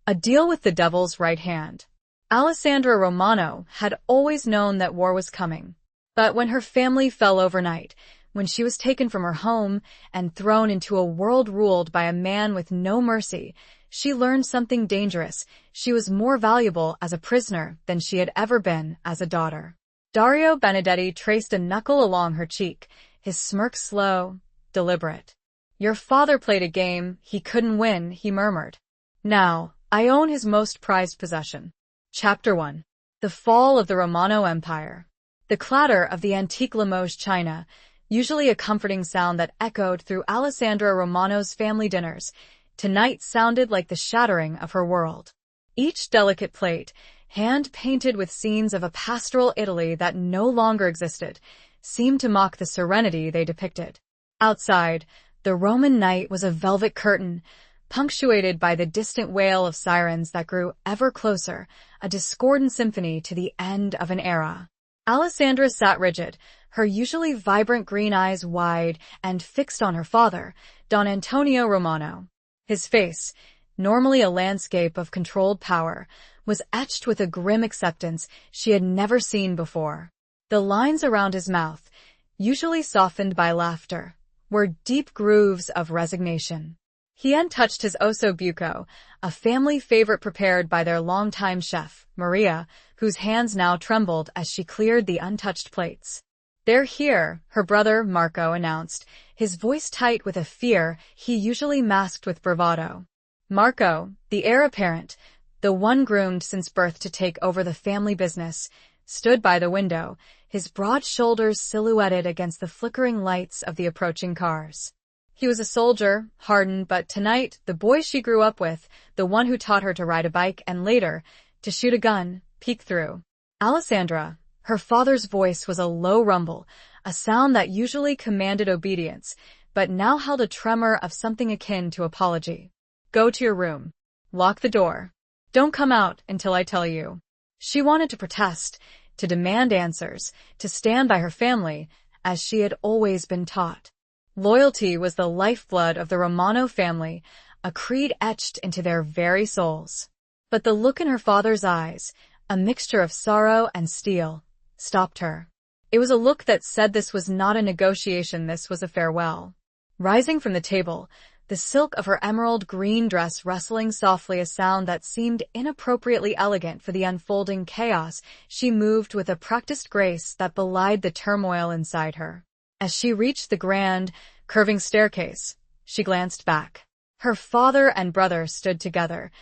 A deal with the devil's right hand. Alessandra Romano had always known that war was coming. But when her family fell overnight, when she was taken from her home and thrown into a world ruled by a man with no mercy, she learned something dangerous. She was more valuable as a prisoner than she had ever been as a daughter. Dario Benedetti traced a knuckle along her cheek, his smirk slow, deliberate. "Your father played a game he couldn't win," he murmured. "Now, I own his most prized possession." Chapter 1. The Fall of the Romano Empire. The clatter of the antique Limoges china, usually a comforting sound that echoed through Alessandra Romano's family dinners, tonight sounded like the shattering of her world. Each delicate plate, hand-painted with scenes of a pastoral Italy that no longer existed, seemed to mock the serenity they depicted. Outside, the Roman night was a velvet curtain, punctuated by the distant wail of sirens that grew ever closer, a discordant symphony to the end of an era. Alessandra sat rigid, her usually vibrant green eyes wide and fixed on her father, Don Antonio Romano. His face, normally a landscape of controlled power, was etched with a grim acceptance she had never seen before. The lines around his mouth, usually softened by laughter, were deep grooves of resignation. He untouched his osso buco, a family favorite prepared by their longtime chef, Maria, whose hands now trembled as she cleared the untouched plates. "They're here," her brother Marco announced, his voice tight with a fear he usually masked with bravado. Marco, the heir apparent, the one groomed since birth to take over the family business, stood by the window, his broad shoulders silhouetted against the flickering lights of the approaching cars. He was a soldier, hardened, but tonight, the boy she grew up with, the one who taught her to ride a bike and later, to shoot a gun, peeked through. Alessandra, her father's voice was a low rumble, a sound that usually commanded obedience, but now held a tremor of something akin to apology. "Go to your room. Lock the door. Don't come out until I tell you." She wanted to protest, to demand answers, to stand by her family, as she had always been taught. Loyalty was the lifeblood of the Romano family, a creed etched into their very souls. But the look in her father's eyes, a mixture of sorrow and steel, stopped her. It was a look that said this was not a negotiation, this was a farewell. Rising from the table, the silk of her emerald green dress rustling softly, a sound that seemed inappropriately elegant for the unfolding chaos, she moved with a practiced grace that belied the turmoil inside her. As she reached the grand, curving staircase, she glanced back. Her father and brother stood together,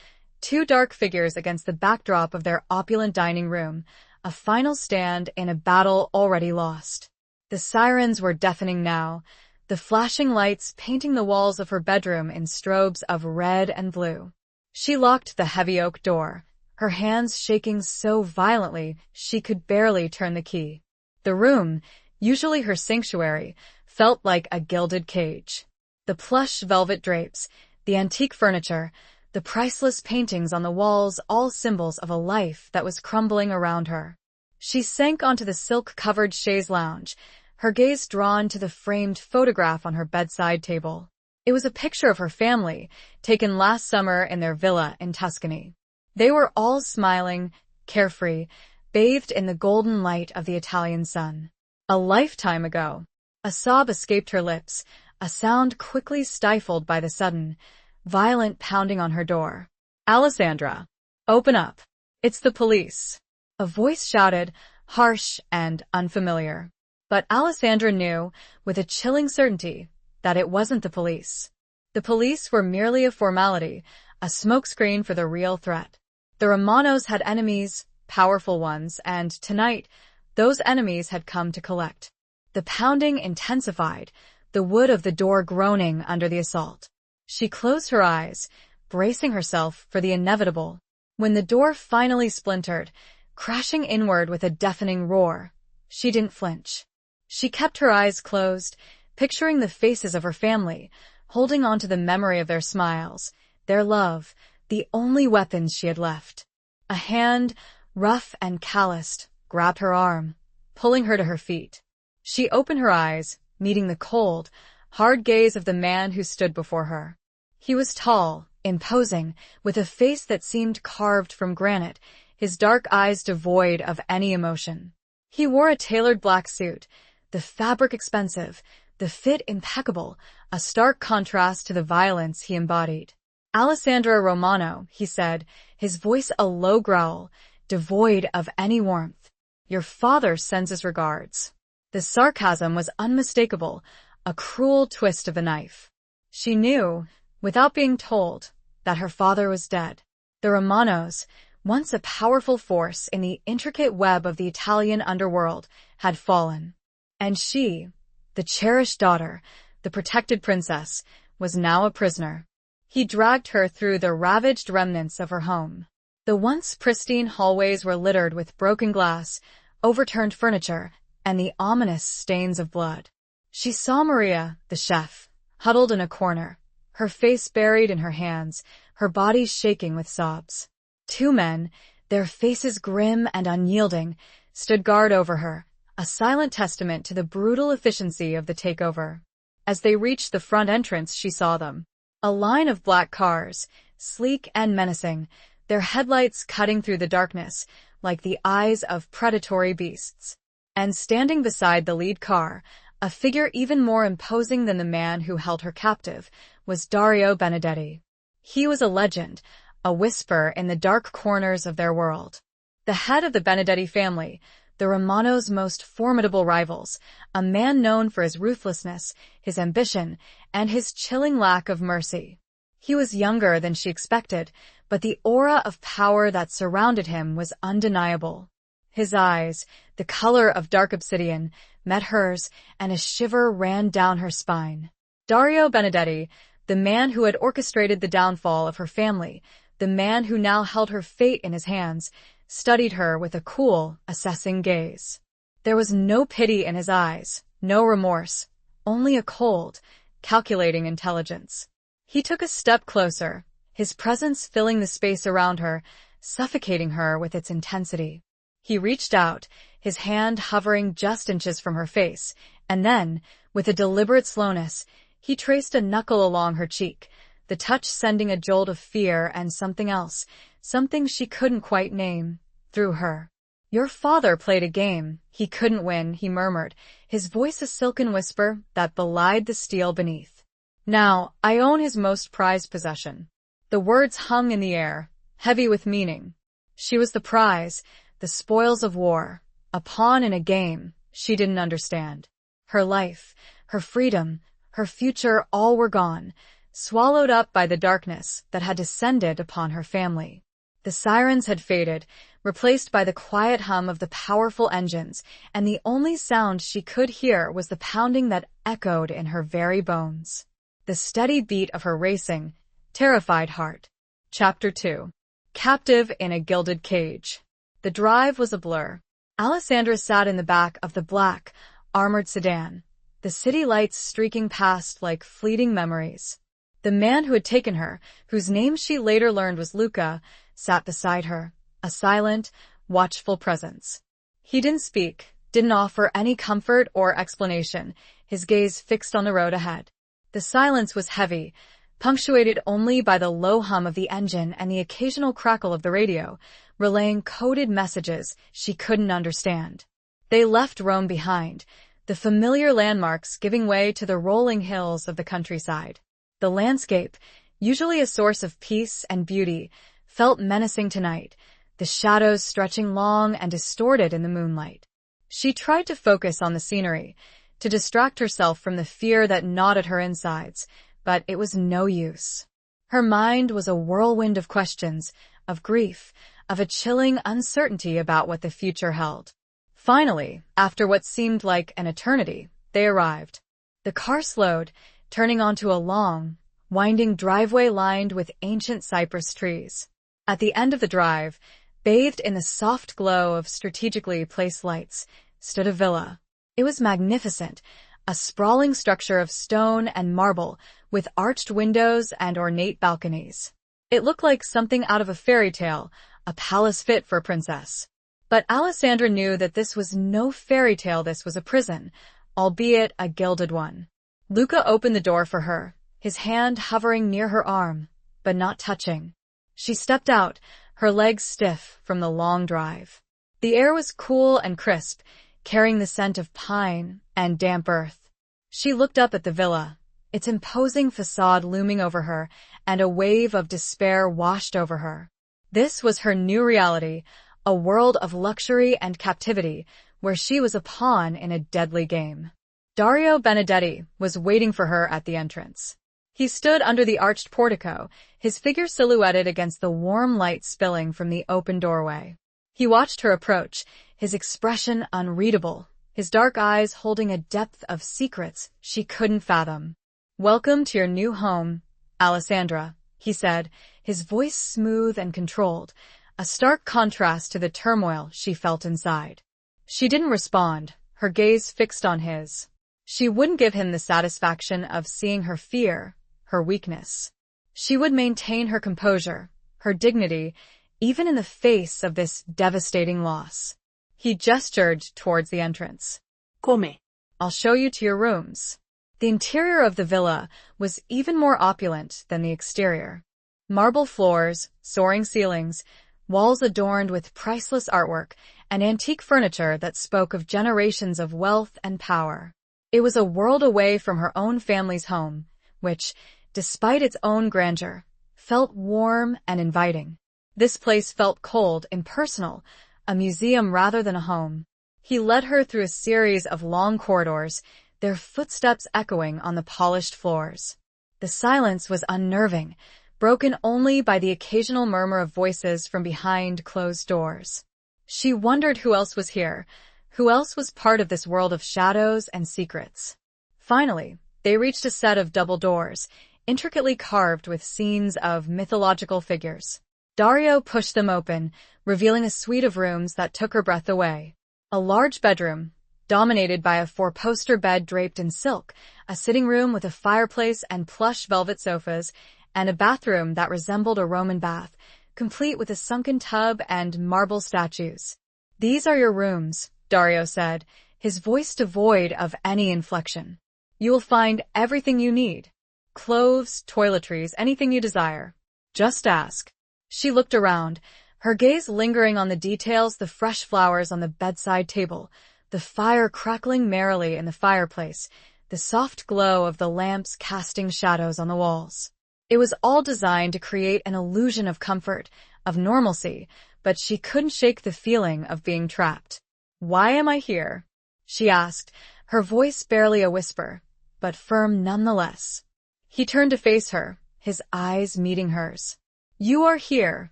two dark figures against the backdrop of their opulent dining room, a final stand in a battle already lost. The sirens were deafening now, the flashing lights painting the walls of her bedroom in strobes of red and blue. She locked the heavy oak door, her hands shaking so violently she could barely turn the key. The room, usually her sanctuary, felt like a gilded cage. The plush velvet drapes, the antique furniture, the priceless paintings on the walls, all symbols of a life that was crumbling around her. She sank onto the silk-covered chaise lounge, her gaze drawn to the framed photograph on her bedside table. It was a picture of her family, taken last summer in their villa in Tuscany. They were all smiling, carefree, bathed in the golden light of the Italian sun. A lifetime ago. A sob escaped her lips, a sound quickly stifled by the sudden, violent pounding on her door. "Alessandra, open up. It's the police." A voice shouted, harsh and unfamiliar. But Alessandra knew, with a chilling certainty, that it wasn't the police. The police were merely a formality, a smokescreen for the real threat. The Romanos had enemies, powerful ones, and tonight, those enemies had come to collect. The pounding intensified, the wood of the door groaning under the assault. She closed her eyes, bracing herself for the inevitable. When the door finally splintered, crashing inward with a deafening roar, she didn't flinch. She kept her eyes closed, picturing the faces of her family, holding on to the memory of their smiles, their love, the only weapons she had left. A hand, rough and calloused, grabbed her arm, pulling her to her feet. She opened her eyes, meeting the cold, hard gaze of the man who stood before her. He was tall, imposing, with a face that seemed carved from granite, his dark eyes devoid of any emotion. He wore a tailored black suit, the fabric expensive, the fit impeccable, a stark contrast to the violence he embodied. "Alessandra Romano," he said, his voice a low growl, devoid of any warmth. "Your father sends his regards." The sarcasm was unmistakable, a cruel twist of the knife. She knew, without being told, that her father was dead. The Romanos, once a powerful force in the intricate web of the Italian underworld, had fallen. And she, the cherished daughter, the protected princess, was now a prisoner. He dragged her through the ravaged remnants of her home. The once pristine hallways were littered with broken glass, overturned furniture, and the ominous stains of blood. She saw Maria, the chef, huddled in a corner, her face buried in her hands, her body shaking with sobs. Two men, their faces grim and unyielding, stood guard over her, a silent testament to the brutal efficiency of the takeover. As they reached the front entrance, she saw them. A line of black cars, sleek and menacing, their headlights cutting through the darkness like the eyes of predatory beasts. And standing beside the lead car, a figure even more imposing than the man who held her captive, was Dario Benedetti. He was a legend, a whisper in the dark corners of their world. The head of the Benedetti family, the Romano's most formidable rivals, a man known for his ruthlessness, his ambition, and his chilling lack of mercy. He was younger than she expected, but the aura of power that surrounded him was undeniable. His eyes, the color of dark obsidian, met hers, and a shiver ran down her spine. Dario Benedetti, the man who had orchestrated the downfall of her family, the man who now held her fate in his hands, studied her with a cool, assessing gaze. There was no pity in his eyes, no remorse, only a cold, calculating intelligence. He took a step closer, his presence filling the space around her, suffocating her with its intensity. He reached out, his hand hovering just inches from her face, and then, with a deliberate slowness, he traced a knuckle along her cheek, the touch sending a jolt of fear and something else, something she couldn't quite name, through her. "Your father played a game. He couldn't win," he murmured, his voice a silken whisper that belied the steel beneath. "Now, I own his most prized possession." The words hung in the air, heavy with meaning. She was the prize, the spoils of war, a pawn in a game she didn't understand. Her life, her freedom, her future, all were gone, swallowed up by the darkness that had descended upon her family. The sirens had faded, replaced by the quiet hum of the powerful engines, and the only sound she could hear was the pounding that echoed in her very bones. The steady beat of her racing, terrified heart. Chapter 2. Captive in a Gilded Cage. The drive was a blur. Alessandra sat in the back of the black, armored sedan, the city lights streaking past like fleeting memories. The man who had taken her, whose name she later learned was Luca, sat beside her, a silent, watchful presence. He didn't speak, didn't offer any comfort or explanation, his gaze fixed on the road ahead. The silence was heavy, punctuated only by the low hum of the engine and the occasional crackle of the radio, relaying coded messages she couldn't understand. They left Rome behind, the familiar landmarks giving way to the rolling hills of the countryside. The landscape, usually a source of peace and beauty, felt menacing tonight, the shadows stretching long and distorted in the moonlight. She tried to focus on the scenery, to distract herself from the fear that gnawed at her insides, but it was no use. Her mind was a whirlwind of questions, of grief, of a chilling uncertainty about what the future held. Finally, after what seemed like an eternity, they arrived. The car slowed, turning onto a long, winding driveway lined with ancient cypress trees. At the end of the drive, bathed in the soft glow of strategically placed lights, stood a villa. It was magnificent, a sprawling structure of stone and marble with arched windows and ornate balconies. It looked like something out of a fairy tale, a palace fit for a princess. But Alessandra knew that this was no fairy tale, this was a prison, albeit a gilded one. Luca opened the door for her, his hand hovering near her arm. but not touching. She stepped out, her legs stiff from the long drive. The air was cool and crisp, carrying the scent of pine and damp earth. She looked up at the villa, its imposing facade looming over her, and a wave of despair washed over her. This was her new reality, a world of luxury and captivity, where she was a pawn in a deadly game. Dario Benedetti was waiting for her at the entrance. He stood under the arched portico, his figure silhouetted against the warm light spilling from the open doorway. He watched her approach, his expression unreadable, his dark eyes holding a depth of secrets she couldn't fathom. "Welcome to your new home, Alessandra," he said, his voice smooth and controlled, a stark contrast to the turmoil she felt inside. She didn't respond, her gaze fixed on his. She wouldn't give him the satisfaction of seeing her fear, her weakness. She would maintain her composure, her dignity, even in the face of this devastating loss. He gestured towards the entrance. Come. "I'll show you to your rooms." The interior of the villa was even more opulent than the exterior. Marble floors, soaring ceilings, walls adorned with priceless artwork, and antique furniture that spoke of generations of wealth and power. It was a world away from her own family's home, which, despite its own grandeur, felt warm and inviting. This place felt cold, impersonal, a museum rather than a home. He led her through a series of long corridors, their footsteps echoing on the polished floors. The silence was unnerving, broken only by the occasional murmur of voices from behind closed doors. She wondered who else was here, who else was part of this world of shadows and secrets. Finally, they reached a set of double doors, intricately carved with scenes of mythological figures. Dario pushed them open, revealing a suite of rooms that took her breath away. A large bedroom, dominated by a four-poster bed draped in silk, a sitting room with a fireplace and plush velvet sofas, and a bathroom that resembled a Roman bath, complete with a sunken tub and marble statues. "These are your rooms," Dario said, his voice devoid of any inflection. "You will find everything you need. Clothes, toiletries, anything you desire. Just ask." She looked around, her gaze lingering on the details, the fresh flowers on the bedside table, the fire crackling merrily in the fireplace, the soft glow of the lamps casting shadows on the walls. It was all designed to create an illusion of comfort, of normalcy, but she couldn't shake the feeling of being trapped. "Why am I here?" she asked, her voice barely a whisper, but firm nonetheless. He turned to face her, his eyes meeting hers. "You are here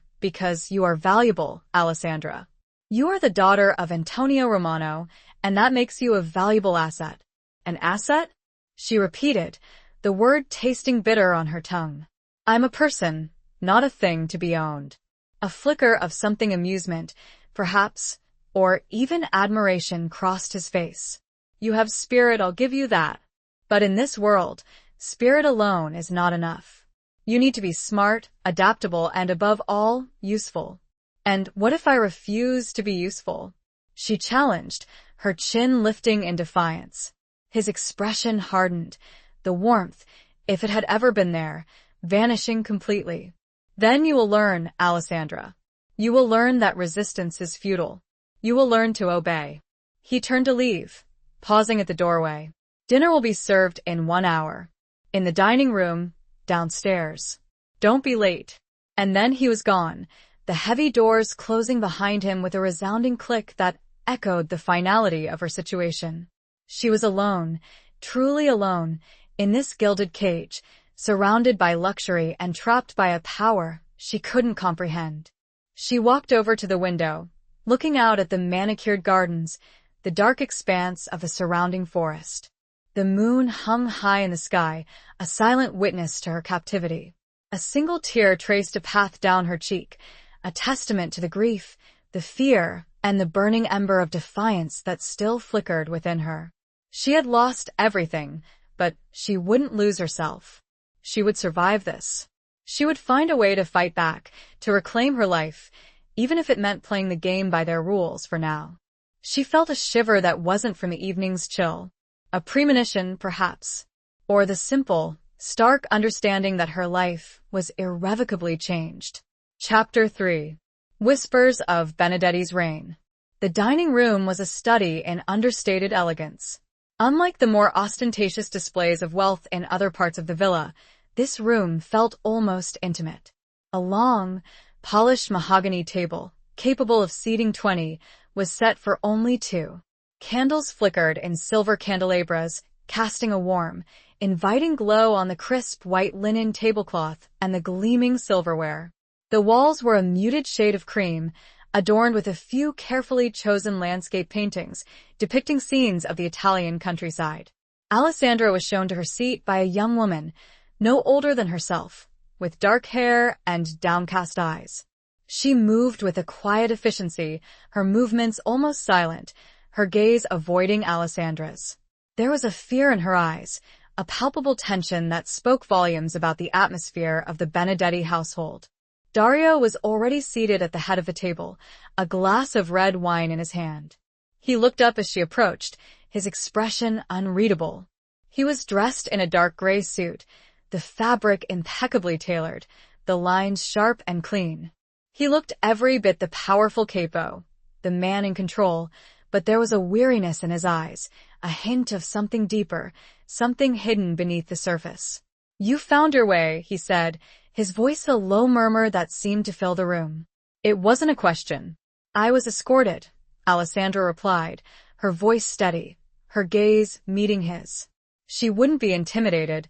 because you are valuable, Alessandra. You are the daughter of Antonio Romano, and that makes you a valuable asset." "An asset?" she repeated, the word tasting bitter on her tongue. "I'm a person, not a thing to be owned." A flicker of something amusement, perhaps, or even admiration crossed his face. "You have spirit, I'll give you that. But in this world, spirit alone is not enough. You need to be smart, adaptable, and above all, useful." "And what if I refuse to be useful?" she challenged, her chin lifting in defiance. His expression hardened, the warmth, if it had ever been there, vanishing completely. "Then you will learn, Alessandra. You will learn that resistance is futile. You will learn to obey." He turned to leave, pausing at the doorway. "Dinner will be served in 1 hour. In the dining room, downstairs. Don't be late." And then he was gone, the heavy doors closing behind him with a resounding click that echoed the finality of her situation. She was alone, truly alone, in this gilded cage, surrounded by luxury and trapped by a power she couldn't comprehend. She walked over to the window, looking out at the manicured gardens, the dark expanse of the surrounding forest. The moon hung high in the sky, a silent witness to her captivity. A single tear traced a path down her cheek, a testament to the grief, the fear, and the burning ember of defiance that still flickered within her. She had lost everything, but she wouldn't lose herself. She would survive this. She would find a way to fight back, to reclaim her life, even if it meant playing the game by their rules for now. She felt a shiver that wasn't from the evening's chill. A premonition, perhaps. Or the simple, stark understanding that her life was irrevocably changed. Chapter 3. Whispers of Benedetti's Reign. The dining room was a study in understated elegance. Unlike the more ostentatious displays of wealth in other parts of the villa, this room felt almost intimate. A long, polished mahogany table, capable of seating 20, was set for only 2. Candles flickered in silver candelabras, casting a warm, inviting glow on the crisp white linen tablecloth and the gleaming silverware. The walls were a muted shade of cream, adorned with a few carefully chosen landscape paintings depicting scenes of the Italian countryside. Alessandra was shown to her seat by a young woman, no older than herself, with dark hair and downcast eyes. She moved with a quiet efficiency, her movements almost silent, her gaze avoiding Alessandra's. There was a fear in her eyes, a palpable tension that spoke volumes about the atmosphere of the Benedetti household. Dario was already seated at the head of the table, a glass of red wine in his hand. He looked up as she approached, his expression unreadable. He was dressed in a dark gray suit, the fabric impeccably tailored, the lines sharp and clean. He looked every bit the powerful capo, the man in control, but there was a weariness in his eyes, a hint of something deeper, something hidden beneath the surface. "You found your way," he said, his voice a low murmur that seemed to fill the room. "It wasn't a question." "I was escorted," Alessandra replied, her voice steady, her gaze meeting his. She wouldn't be intimidated,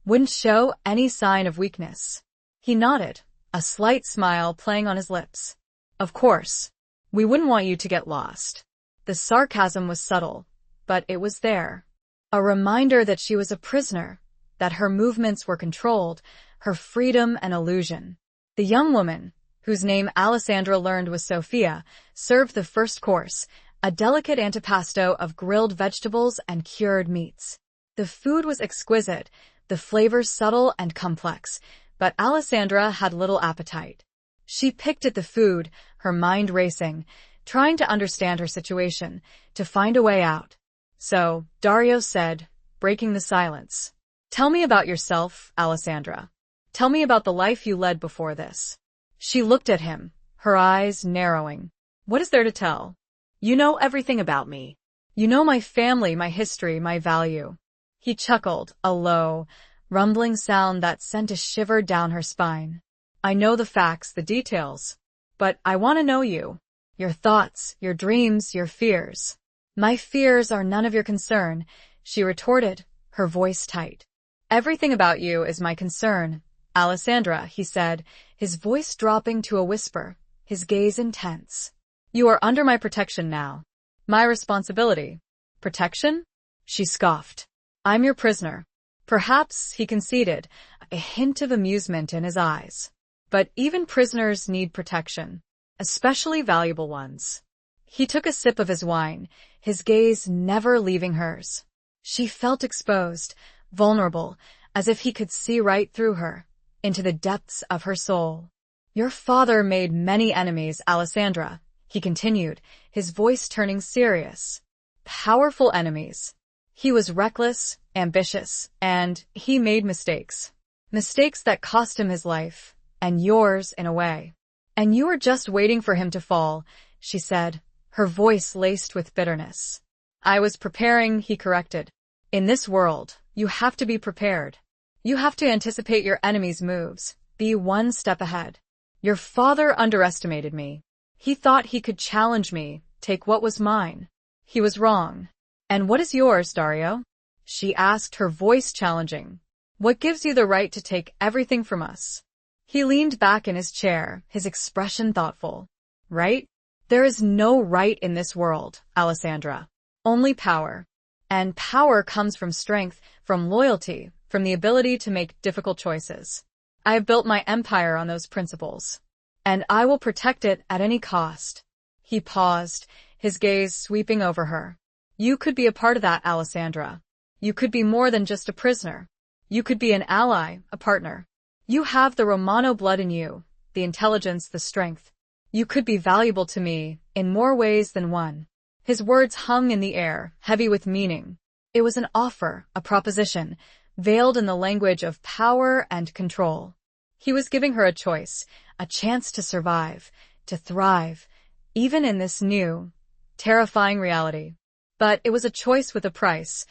wouldn't show any sign of weakness. He nodded, a slight smile playing on his lips. "Of course. We wouldn't want you to get lost." The sarcasm was subtle, but it was there. A reminder that she was a prisoner, that her movements were controlled, her freedom an illusion. The young woman, whose name Alessandra learned was Sophia, served the first course, a delicate antipasto of grilled vegetables and cured meats. The food was exquisite, the flavors subtle and complex, but Alessandra had little appetite. She picked at the food, her mind racing, trying to understand her situation, to find a way out. So, Dario said, breaking the silence, "Tell me about yourself, Alessandra. Tell me about the life you led before this." She looked at him, her eyes narrowing. "What is there to tell? You know everything about me. You know my family, my history, my value." He chuckled, a low, rumbling sound that sent a shiver down her spine. "I know the facts, the details. But I want to know you. Your thoughts, your dreams, your fears." "My fears are none of your concern," she retorted, her voice tight. "Everything about you is my concern, Alessandra," he said, his voice dropping to a whisper, his gaze intense. "You are under my protection now. My responsibility." "Protection?" She scoffed. "I'm your prisoner." Perhaps, he conceded, a hint of amusement in his eyes. But even prisoners need protection, especially valuable ones. He took a sip of his wine, his gaze never leaving hers. She felt exposed, vulnerable, as if he could see right through her, into the depths of her soul. "Your father made many enemies, Alessandra," he continued, his voice turning serious. "Powerful enemies. He was reckless, ambitious, and he made mistakes. Mistakes that cost him his life, and yours in a way. And you were just waiting for him to fall," she said, her voice laced with bitterness. "I was preparing," he corrected. "In this world, you have to be prepared. You have to anticipate your enemy's moves, be one step ahead. Your father underestimated me. He thought he could challenge me, take what was mine. He was wrong. And what is yours, Dario?" she asked, her voice challenging. "What gives you the right to take everything from us?" He leaned back in his chair, his expression thoughtful. "Right? There is no right in this world, Alessandra. Only power. And power comes from strength, from loyalty, from the ability to make difficult choices. I have built my empire on those principles. And I will protect it at any cost." He paused, his gaze sweeping over her. "You could be a part of that, Alessandra. You could be more than just a prisoner. You could be an ally, a partner. You have the Romano blood in you, the intelligence, the strength. You could be valuable to me, in more ways than one." His words hung in the air, heavy with meaning. It was an offer, a proposition, veiled in the language of power and control. He was giving her a choice, a chance to survive, to thrive, even in this new, terrifying reality. But it was a choice with a price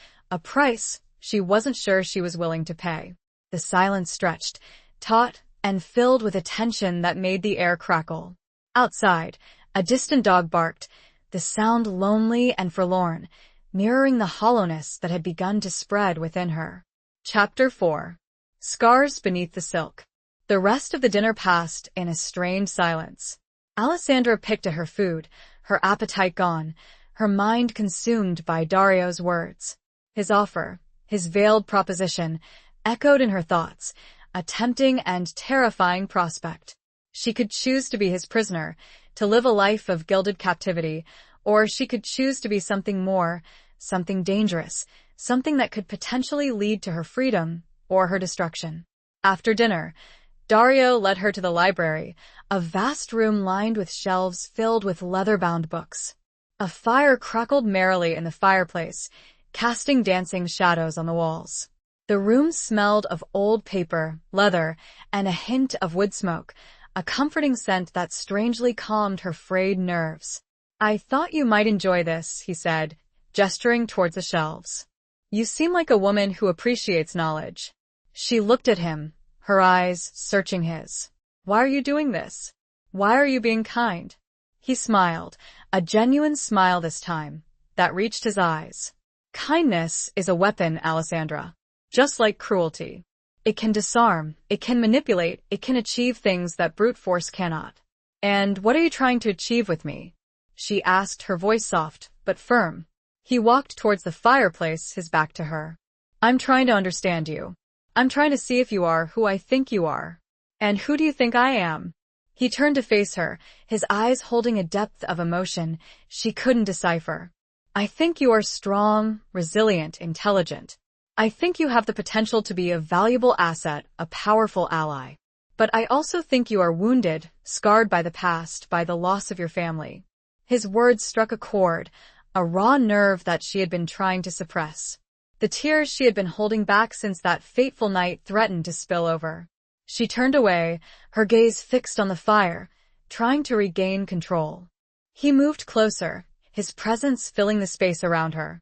she wasn't sure she was willing to pay. The silence stretched, taut, and filled with a tension that made the air crackle. Outside, a distant dog barked, the sound lonely and forlorn, mirroring the hollowness that had begun to spread within her. Chapter 4. Scars Beneath the Silk. The rest of the dinner passed in a strained silence. Alessandra picked at her food, her appetite gone, her mind consumed by Dario's words. His offer, his veiled proposition, echoed in her thoughts, a tempting and terrifying prospect. She could choose to be his prisoner, to live a life of gilded captivity, or she could choose to be something more, something dangerous, something that could potentially lead to her freedom or her destruction. After dinner, Dario led her to the library, a vast room lined with shelves filled with leather-bound books. A fire crackled merrily in the fireplace, casting dancing shadows on the walls. The room smelled of old paper, leather, and a hint of wood smoke, a comforting scent that strangely calmed her frayed nerves. "I thought you might enjoy this," he said, gesturing towards the shelves. "You seem like a woman who appreciates knowledge." She looked at him, her eyes searching his. "Why are you doing this? Why are you being kind?" He smiled, a genuine smile this time, that reached his eyes. "Kindness is a weapon, Alessandra. Just like cruelty. It can disarm, it can manipulate, it can achieve things that brute force cannot." "And what are you trying to achieve with me?" she asked, her voice soft, but firm. He walked towards the fireplace, his back to her. "I'm trying to understand you. I'm trying to see if you are who I think you are. And who do you think I am?" He turned to face her, his eyes holding a depth of emotion she couldn't decipher. "I think you are strong, resilient, intelligent. I think you have the potential to be a valuable asset, a powerful ally. But I also think you are wounded, scarred by the past, by the loss of your family." His words struck a chord, a raw nerve that she had been trying to suppress. The tears she had been holding back since that fateful night threatened to spill over. She turned away, her gaze fixed on the fire, trying to regain control. He moved closer, his presence filling the space around her.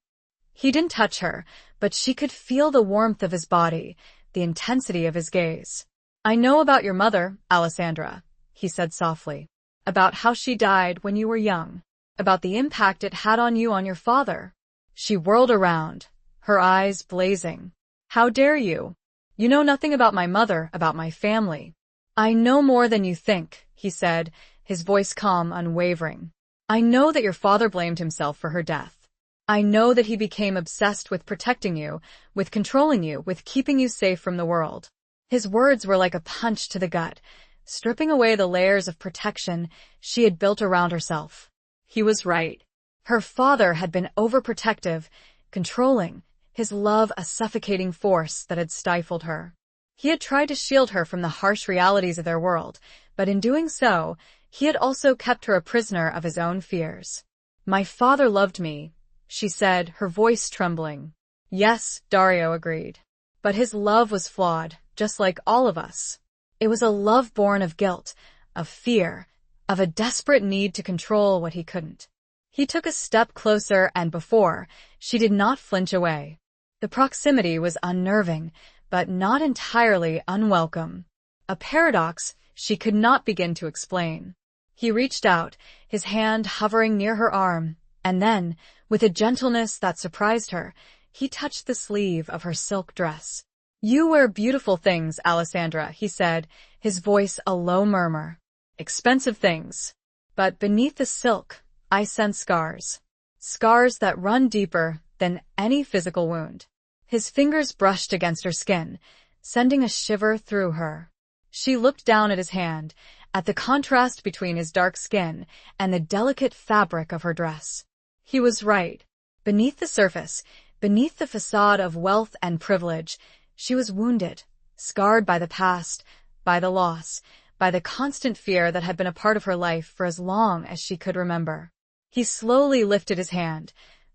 He didn't touch her, but she could feel the warmth of his body, the intensity of his gaze. "I know about your mother, Alessandra," he said softly. "About how she died when you were young. About the impact it had on you on your father." She whirled around, her eyes blazing. "How dare you? You know nothing about my mother, about my family." "I know more than you think," he said, his voice calm, unwavering. "I know that your father blamed himself for her death. I know that he became obsessed with protecting you, with controlling you, with keeping you safe from the world." His words were like a punch to the gut, stripping away the layers of protection she had built around herself. He was right. Her father had been overprotective, controlling, his love a suffocating force that had stifled her. He had tried to shield her from the harsh realities of their world, but in doing so, he had also kept her a prisoner of his own fears. "My father loved me," she said, her voice trembling. "Yes," Dario agreed. "But his love was flawed, just like all of us. It was a love born of guilt, of fear, of a desperate need to control what he couldn't." He took a step closer and before, she did not flinch away. The proximity was unnerving, but not entirely unwelcome. A paradox she could not begin to explain. He reached out, his hand hovering near her arm, and then, with a gentleness that surprised her, he touched the sleeve of her silk dress. "You wear beautiful things, Alessandra," he said, his voice a low murmur. "Expensive things. But beneath the silk, I sense scars. Scars that run deeper than any physical wound." His fingers brushed against her skin, sending a shiver through her. She looked down at his hand, at the contrast between his dark skin and the delicate fabric of her dress. He was right. Beneath the surface, beneath the facade of wealth and privilege, she was wounded, scarred by the past, by the loss, by the constant fear that had been a part of her life for as long as she could remember. He slowly lifted his hand,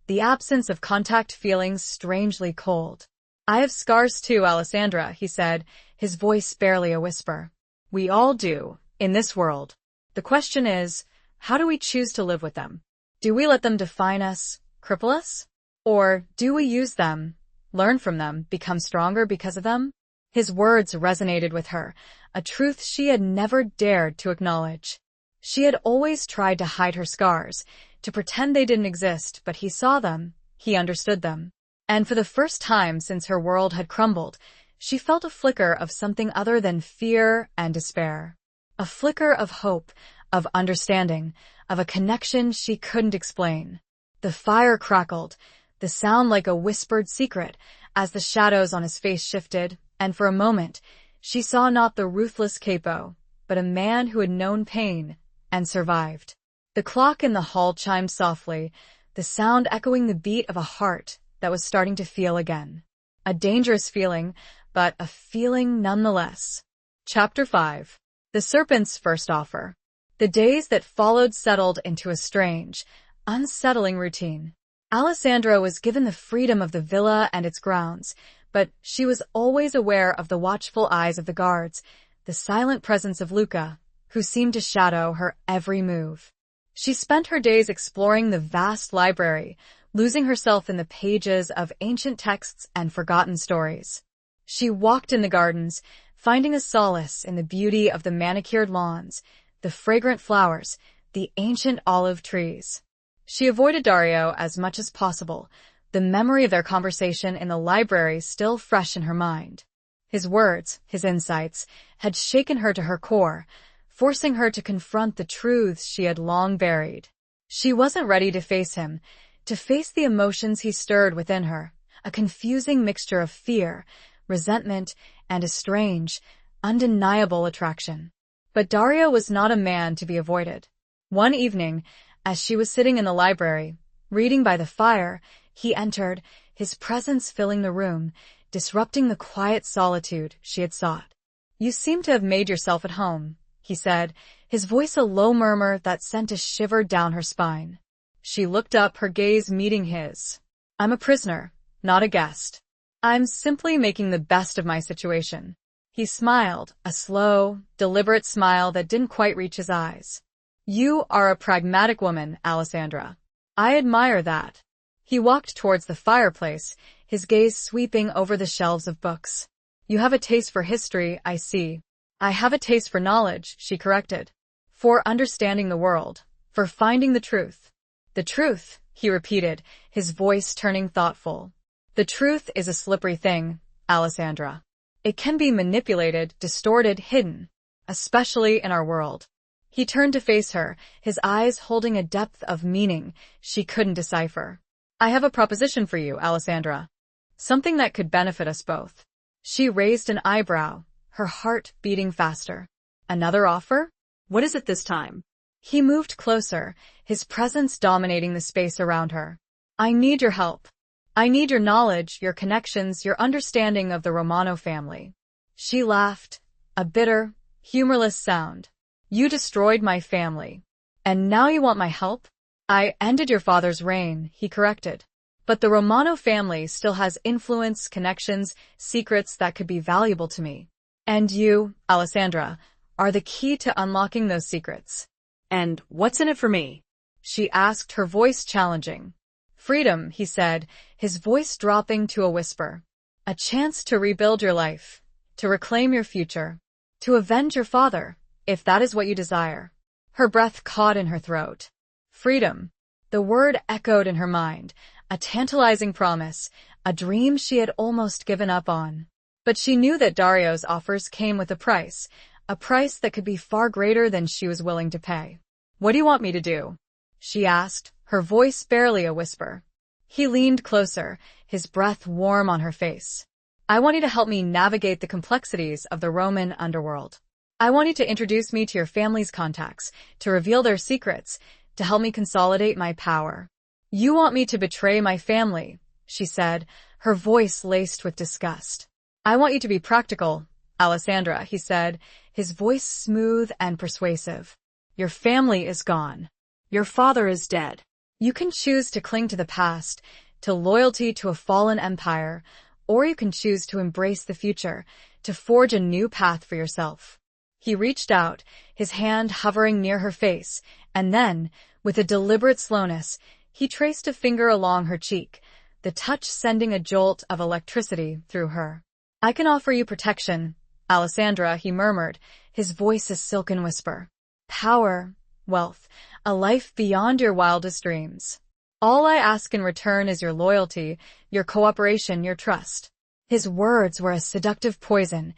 the absence of contact feeling strangely cold. I have scars too, Alessandra, he said, his voice barely a whisper. We all do, in this world. The question is, how do we choose to live with them? Do we let them define us, cripple us? Or do we use them, learn from them, become stronger because of them? His words resonated with her, a truth she had never dared to acknowledge. She had always tried to hide her scars, to pretend they didn't exist, but he saw them, he understood them. And for the first time since her world had crumbled, she felt a flicker of something other than fear and despair. A flicker of hope, of understanding, of a connection she couldn't explain. The fire crackled, the sound like a whispered secret, as the shadows on his face shifted, and for a moment, she saw not the ruthless capo, but a man who had known pain and survived. The clock in the hall chimed softly, the sound echoing the beat of a heart that was starting to feel again. A dangerous feeling, but a feeling nonetheless. Chapter 5. The Serpent's First Offer. The days that followed settled into a strange, unsettling routine. Alessandra was given the freedom of the villa and its grounds, but she was always aware of the watchful eyes of the guards, the silent presence of Luca, who seemed to shadow her every move. She spent her days exploring the vast library, losing herself in the pages of ancient texts and forgotten stories. She walked in the gardens, finding a solace in the beauty of the manicured lawns, the fragrant flowers, the ancient olive trees. She avoided Dario as much as possible, the memory of their conversation in the library still fresh in her mind. His words, his insights, had shaken her to her core, forcing her to confront the truths she had long buried. She wasn't ready to face him, to face the emotions he stirred within her, a confusing mixture of fear, resentment, and a strange, undeniable attraction. But Dario was not a man to be avoided. One evening, as she was sitting in the library, reading by the fire, he entered, his presence filling the room, disrupting the quiet solitude she had sought. You seem to have made yourself at home, he said, his voice a low murmur that sent a shiver down her spine. She looked up, her gaze meeting his. I'm a prisoner, not a guest. I'm simply making the best of my situation. He smiled, a slow, deliberate smile that didn't quite reach his eyes. You are a pragmatic woman, Alessandra. I admire that. He walked towards the fireplace, his gaze sweeping over the shelves of books. You have a taste for history, I see. I have a taste for knowledge, she corrected. For understanding the world. For finding the truth. The truth, he repeated, his voice turning thoughtful. The truth is a slippery thing, Alessandra. It can be manipulated, distorted, hidden, especially in our world. He turned to face her, his eyes holding a depth of meaning she couldn't decipher. I have a proposition for you, Alessandra. Something that could benefit us both. She raised an eyebrow, her heart beating faster. Another offer? What is it this time? He moved closer, his presence dominating the space around her. I need your help. I need your knowledge, your connections, your understanding of the Romano family. She laughed, a bitter, humorless sound. You destroyed my family. And now you want my help? I ended your father's reign, he corrected. But the Romano family still has influence, connections, secrets that could be valuable to me. And you, Alessandra, are the key to unlocking those secrets. And what's in it for me? She asked, her voice challenging. Freedom, he said, his voice dropping to a whisper. A chance to rebuild your life, to reclaim your future, to avenge your father, if that is what you desire. Her breath caught in her throat. Freedom. The word echoed in her mind, a tantalizing promise, a dream she had almost given up on. But she knew that Dario's offers came with a price that could be far greater than she was willing to pay. What do you want me to do? She asked, her voice barely a whisper. He leaned closer, his breath warm on her face. I want you to help me navigate the complexities of the Roman underworld. I want you to introduce me to your family's contacts, to reveal their secrets, to help me consolidate my power. You want me to betray my family, she said, her voice laced with disgust. I want you to be practical, Alessandra, he said, his voice smooth and persuasive. Your family is gone. Your father is dead. You can choose to cling to the past, to loyalty to a fallen empire, or you can choose to embrace the future, to forge a new path for yourself. He reached out, his hand hovering near her face, and then, with a deliberate slowness, he traced a finger along her cheek, the touch sending a jolt of electricity through her. "I can offer you protection, Alessandra," he murmured, his voice a silken whisper. "Power, wealth, a life beyond your wildest dreams. All I ask in return is your loyalty, your cooperation, your trust." His words were a seductive poison,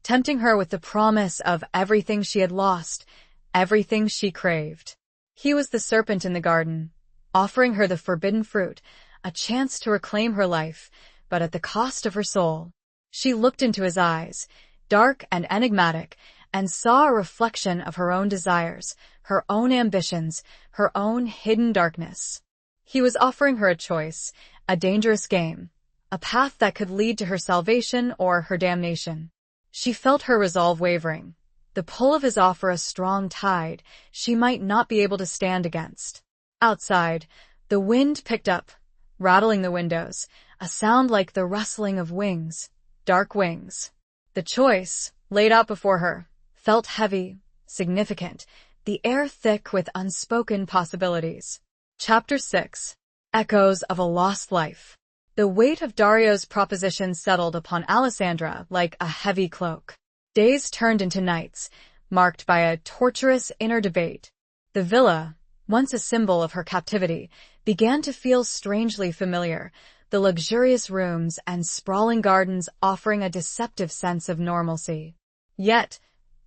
tempting her with the promise of everything she had lost, everything she craved. He was the serpent in the garden, offering her the forbidden fruit, a chance to reclaim her life, but at the cost of her soul. She looked into his eyes, dark and enigmatic, and saw a reflection of her own desires, her own ambitions, her own hidden darkness. He was offering her a choice, a dangerous game, a path that could lead to her salvation or her damnation. She felt her resolve wavering, the pull of his offer a strong tide she might not be able to stand against. Outside, the wind picked up, rattling the windows, a sound like the rustling of wings, dark wings. The choice, laid out before her, felt heavy, significant, the air thick with unspoken possibilities. Chapter 6. Echoes of a Lost Life. The weight of Dario's proposition settled upon Alessandra like a heavy cloak. Days turned into nights, marked by a torturous inner debate. The villa, once a symbol of her captivity, began to feel strangely familiar, the luxurious rooms and sprawling gardens offering a deceptive sense of normalcy. Yet,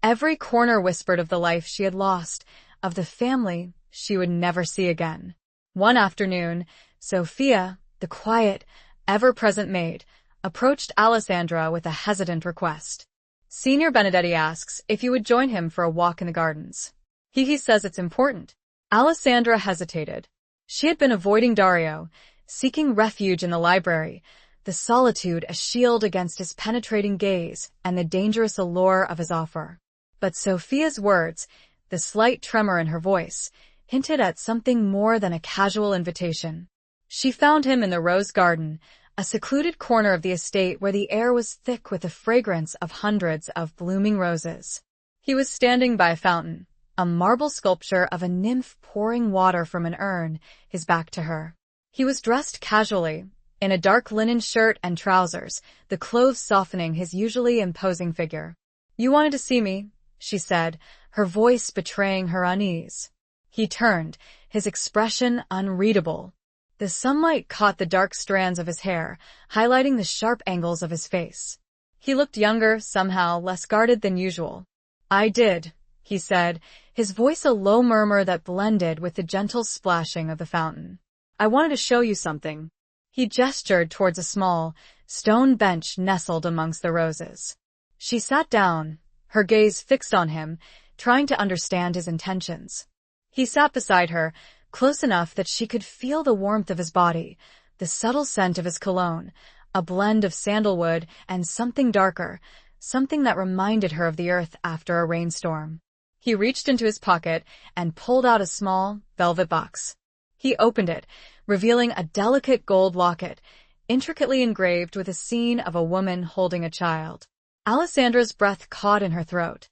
every corner whispered of the life she had lost, of the family she would never see again. One afternoon, Sophia, the quiet, ever-present maid, approached Alessandra with a hesitant request. "Signor Benedetti asks if you would join him for a walk in the gardens. He says it's important." Alessandra hesitated. She had been avoiding Dario, seeking refuge in the library, the solitude a shield against his penetrating gaze and the dangerous allure of his offer. But Sophia's words, the slight tremor in her voice, hinted at something more than a casual invitation. She found him in the rose garden, a secluded corner of the estate where the air was thick with the fragrance of hundreds of blooming roses. He was standing by a fountain, a marble sculpture of a nymph pouring water from an urn, his back to her. He was dressed casually, in a dark linen shirt and trousers, the clothes softening his usually imposing figure. "You wanted to see me," she said, her voice betraying her unease. He turned, his expression unreadable. The sunlight caught the dark strands of his hair, highlighting the sharp angles of his face. He looked younger, somehow less guarded than usual. "I did," he said, his voice a low murmur that blended with the gentle splashing of the fountain. "I wanted to show you something." He gestured towards a small, stone bench nestled amongst the roses. She sat down, her gaze fixed on him, trying to understand his intentions. He sat beside her, close enough that she could feel the warmth of his body, the subtle scent of his cologne, a blend of sandalwood and something darker, something that reminded her of the earth after a rainstorm. He reached into his pocket and pulled out a small, velvet box. He opened it, revealing a delicate gold locket, intricately engraved with a scene of a woman holding a child. Alessandra's breath caught in her throat.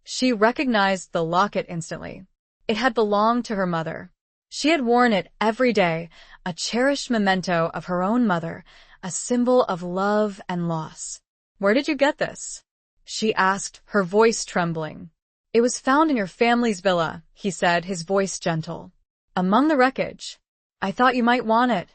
She recognized the locket instantly. It had belonged to her mother. She had worn it every day, a cherished memento of her own mother, a symbol of love and loss. "Where did you get this?" she asked, her voice trembling. "It was found in your family's villa," he said, his voice gentle. "Among the wreckage. I thought you might want it."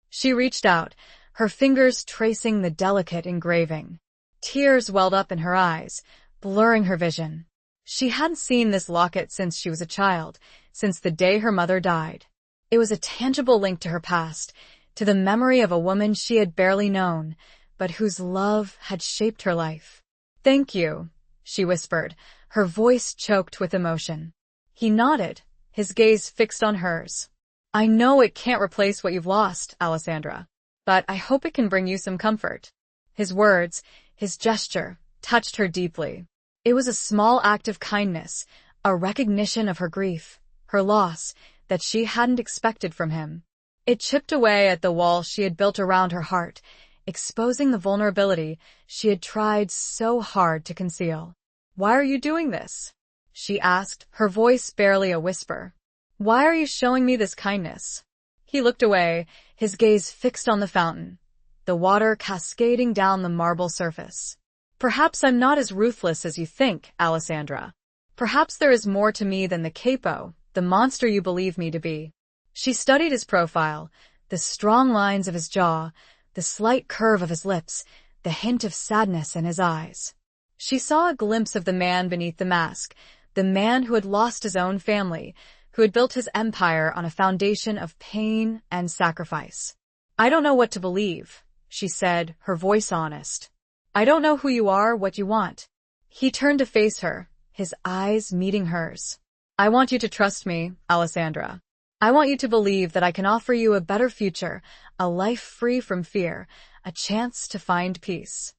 She reached out, her fingers tracing the delicate engraving. Tears welled up in her eyes, blurring her vision. She hadn't seen this locket since she was a child, since the day her mother died. It was a tangible link to her past, to the memory of a woman she had barely known, but whose love had shaped her life. "Thank you," she whispered, her voice choked with emotion. He nodded, his gaze fixed on hers. "I know it can't replace what you've lost, Alessandra, but I hope it can bring you some comfort." His words, his gesture, touched her deeply. It was a small act of kindness, a recognition of her grief, her loss, that she hadn't expected from him. It chipped away at the wall she had built around her heart, exposing the vulnerability she had tried so hard to conceal. "Why are you doing this?" she asked, her voice barely a whisper. "Why are you showing me this kindness?" He looked away, his gaze fixed on the fountain, the water cascading down the marble surface. "Perhaps I'm not as ruthless as you think, Alessandra. Perhaps there is more to me than the capo, the monster you believe me to be." She studied his profile, the strong lines of his jaw, the slight curve of his lips, the hint of sadness in his eyes. She saw a glimpse of the man beneath the mask, the man who had lost his own family, who had built his empire on a foundation of pain and sacrifice. "I don't know what to believe," she said, her voice honest. "I don't know who you are, what you want." He turned to face her, his eyes meeting hers. "I want you to trust me, Alessandra. I want you to believe that I can offer you a better future, a life free from fear, a chance to find peace."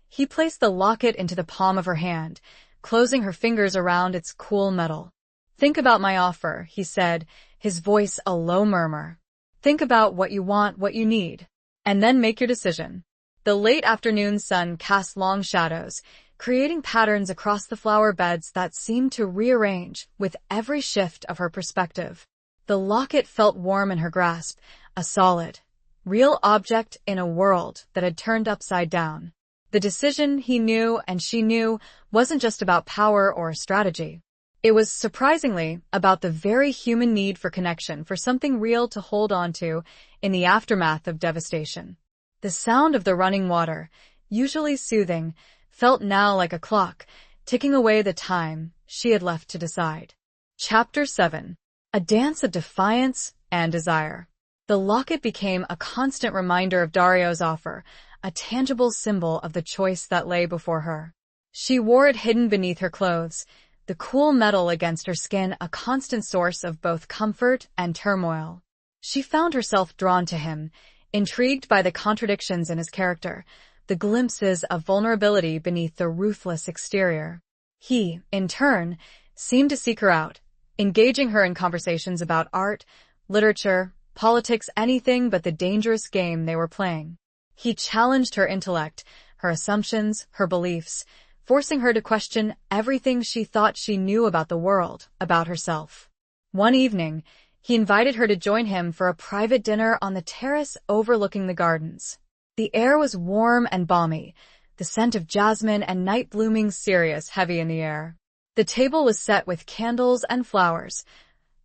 He placed the locket into the palm of her hand, closing her fingers around its cool metal. "Think about my offer," he said, his voice a low murmur. "Think about what you want, what you need, and then make your decision." The late afternoon sun cast long shadows, creating patterns across the flower beds that seemed to rearrange with every shift of her perspective. The locket felt warm in her grasp, a solid, real object in a world that had turned upside down. The decision, he knew and she knew, wasn't just about power or strategy. It was, surprisingly, about the very human need for connection, for something real to hold on to in the aftermath of devastation. The sound of the running water, usually soothing, felt now like a clock, ticking away the time she had left to decide. Chapter 7. A dance of defiance and desire. The locket became a constant reminder of Dario's offer, a tangible symbol of the choice that lay before her. She wore it hidden beneath her clothes, the cool metal against her skin a constant source of both comfort and turmoil. She found herself drawn to him, intrigued by the contradictions in his character, the glimpses of vulnerability beneath the ruthless exterior. He, in turn, seemed to seek her out, engaging her in conversations about art, literature, politics, anything but the dangerous game they were playing. He challenged her intellect, her assumptions, her beliefs, forcing her to question everything she thought she knew about the world, about herself. One evening, he invited her to join him for a private dinner on the terrace overlooking the gardens. The air was warm and balmy, the scent of jasmine and night-blooming cereus heavy in the air. The table was set with candles and flowers,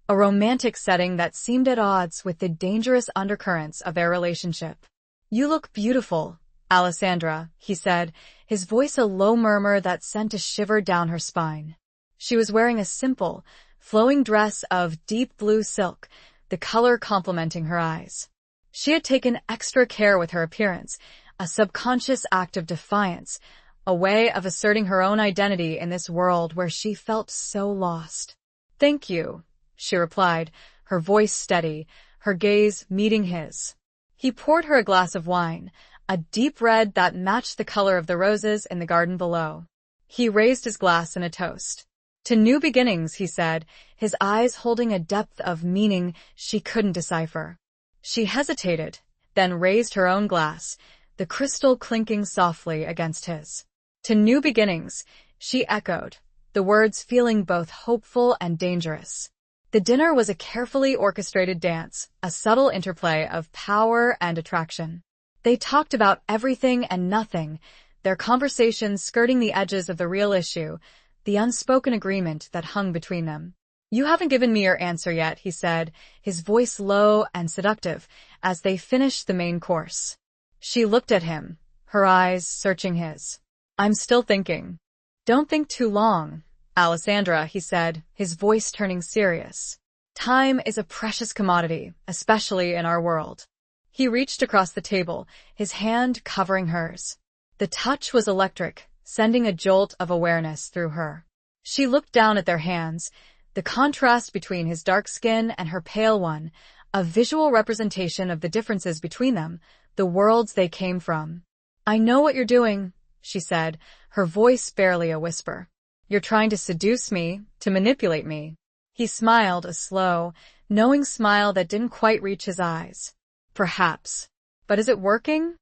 a romantic setting that seemed at odds with the dangerous undercurrents of their relationship. "You look beautiful, Alessandra," he said, his voice a low murmur that sent a shiver down her spine. She was wearing a simple, flowing dress of deep blue silk, the color complementing her eyes. She had taken extra care with her appearance, a subconscious act of defiance, a way of asserting her own identity in this world where she felt so lost. "Thank you," she replied, her voice steady, her gaze meeting his. He poured her a glass of wine, a deep red that matched the color of the roses in the garden below. He raised his glass in a toast. "To new beginnings," he said, his eyes holding a depth of meaning she couldn't decipher. She hesitated, then raised her own glass, the crystal clinking softly against his. "To new beginnings," she echoed, the words feeling both hopeful and dangerous. The dinner was a carefully orchestrated dance, a subtle interplay of power and attraction. They talked about everything and nothing, their conversations skirting the edges of the real issue, the unspoken agreement that hung between them. "You haven't given me your answer yet," he said, his voice low and seductive, as they finished the main course. She looked at him, her eyes searching his. "I'm still thinking." "Don't think too long, Alessandra," he said, his voice turning serious. "Time is a precious commodity, especially in our world." He reached across the table, his hand covering hers. The touch was electric, sending a jolt of awareness through her. She looked down at their hands, the contrast between his dark skin and her pale one, a visual representation of the differences between them, the worlds they came from. "I know what you're doing," she said, her voice barely a whisper. "You're trying to seduce me, to manipulate me." He smiled, a slow, knowing smile that didn't quite reach his eyes. "Perhaps. But is it working?"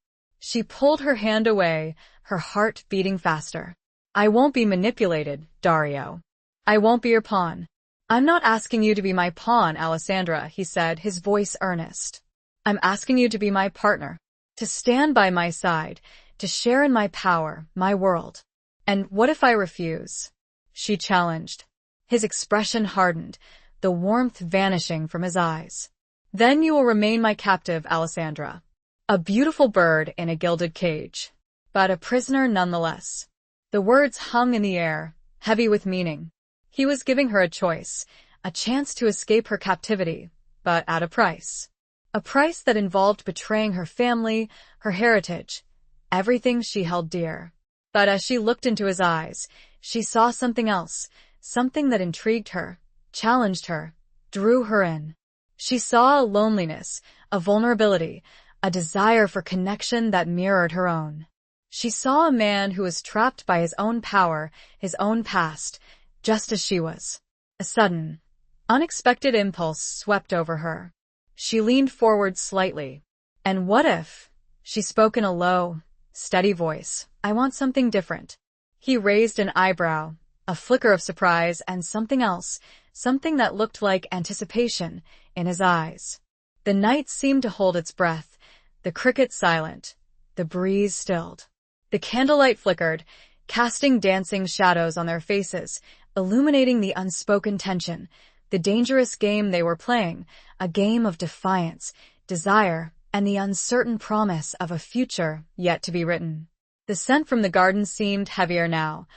She pulled her hand away, her heart beating faster. I won't be manipulated, Dario. I won't be your pawn. I'm not asking you to be my pawn, Alessandra, he said, his voice earnest. I'm asking you to be my partner, to stand by my side, to share in my power, my world. And what if I refuse? She challenged. His expression hardened, the warmth vanishing from his eyes. Then you will remain my captive, Alessandra. A beautiful bird in a gilded cage, but a prisoner nonetheless. The words hung in the air, heavy with meaning. He was giving her a choice, a chance to escape her captivity, but at a price. A price that involved betraying her family, her heritage, everything she held dear. But as she looked into his eyes, she saw something else, something that intrigued her, challenged her, drew her in. She saw a loneliness, a vulnerability, a desire for connection that mirrored her own. She saw a man who was trapped by his own power, his own past, just as she was. A sudden, unexpected impulse swept over her. She leaned forward slightly. And what if? She spoke in a low, steady voice. I want something different. He raised an eyebrow, a flicker of surprise, and something else, something that looked like anticipation, in his eyes. The night seemed to hold its breath, the crickets silent, the breeze stilled. The candlelight flickered, casting dancing shadows on their faces, illuminating the unspoken tension, the dangerous game they were playing, a game of defiance, desire, and the uncertain promise of a future yet to be written. The scent from the garden seemed heavier now,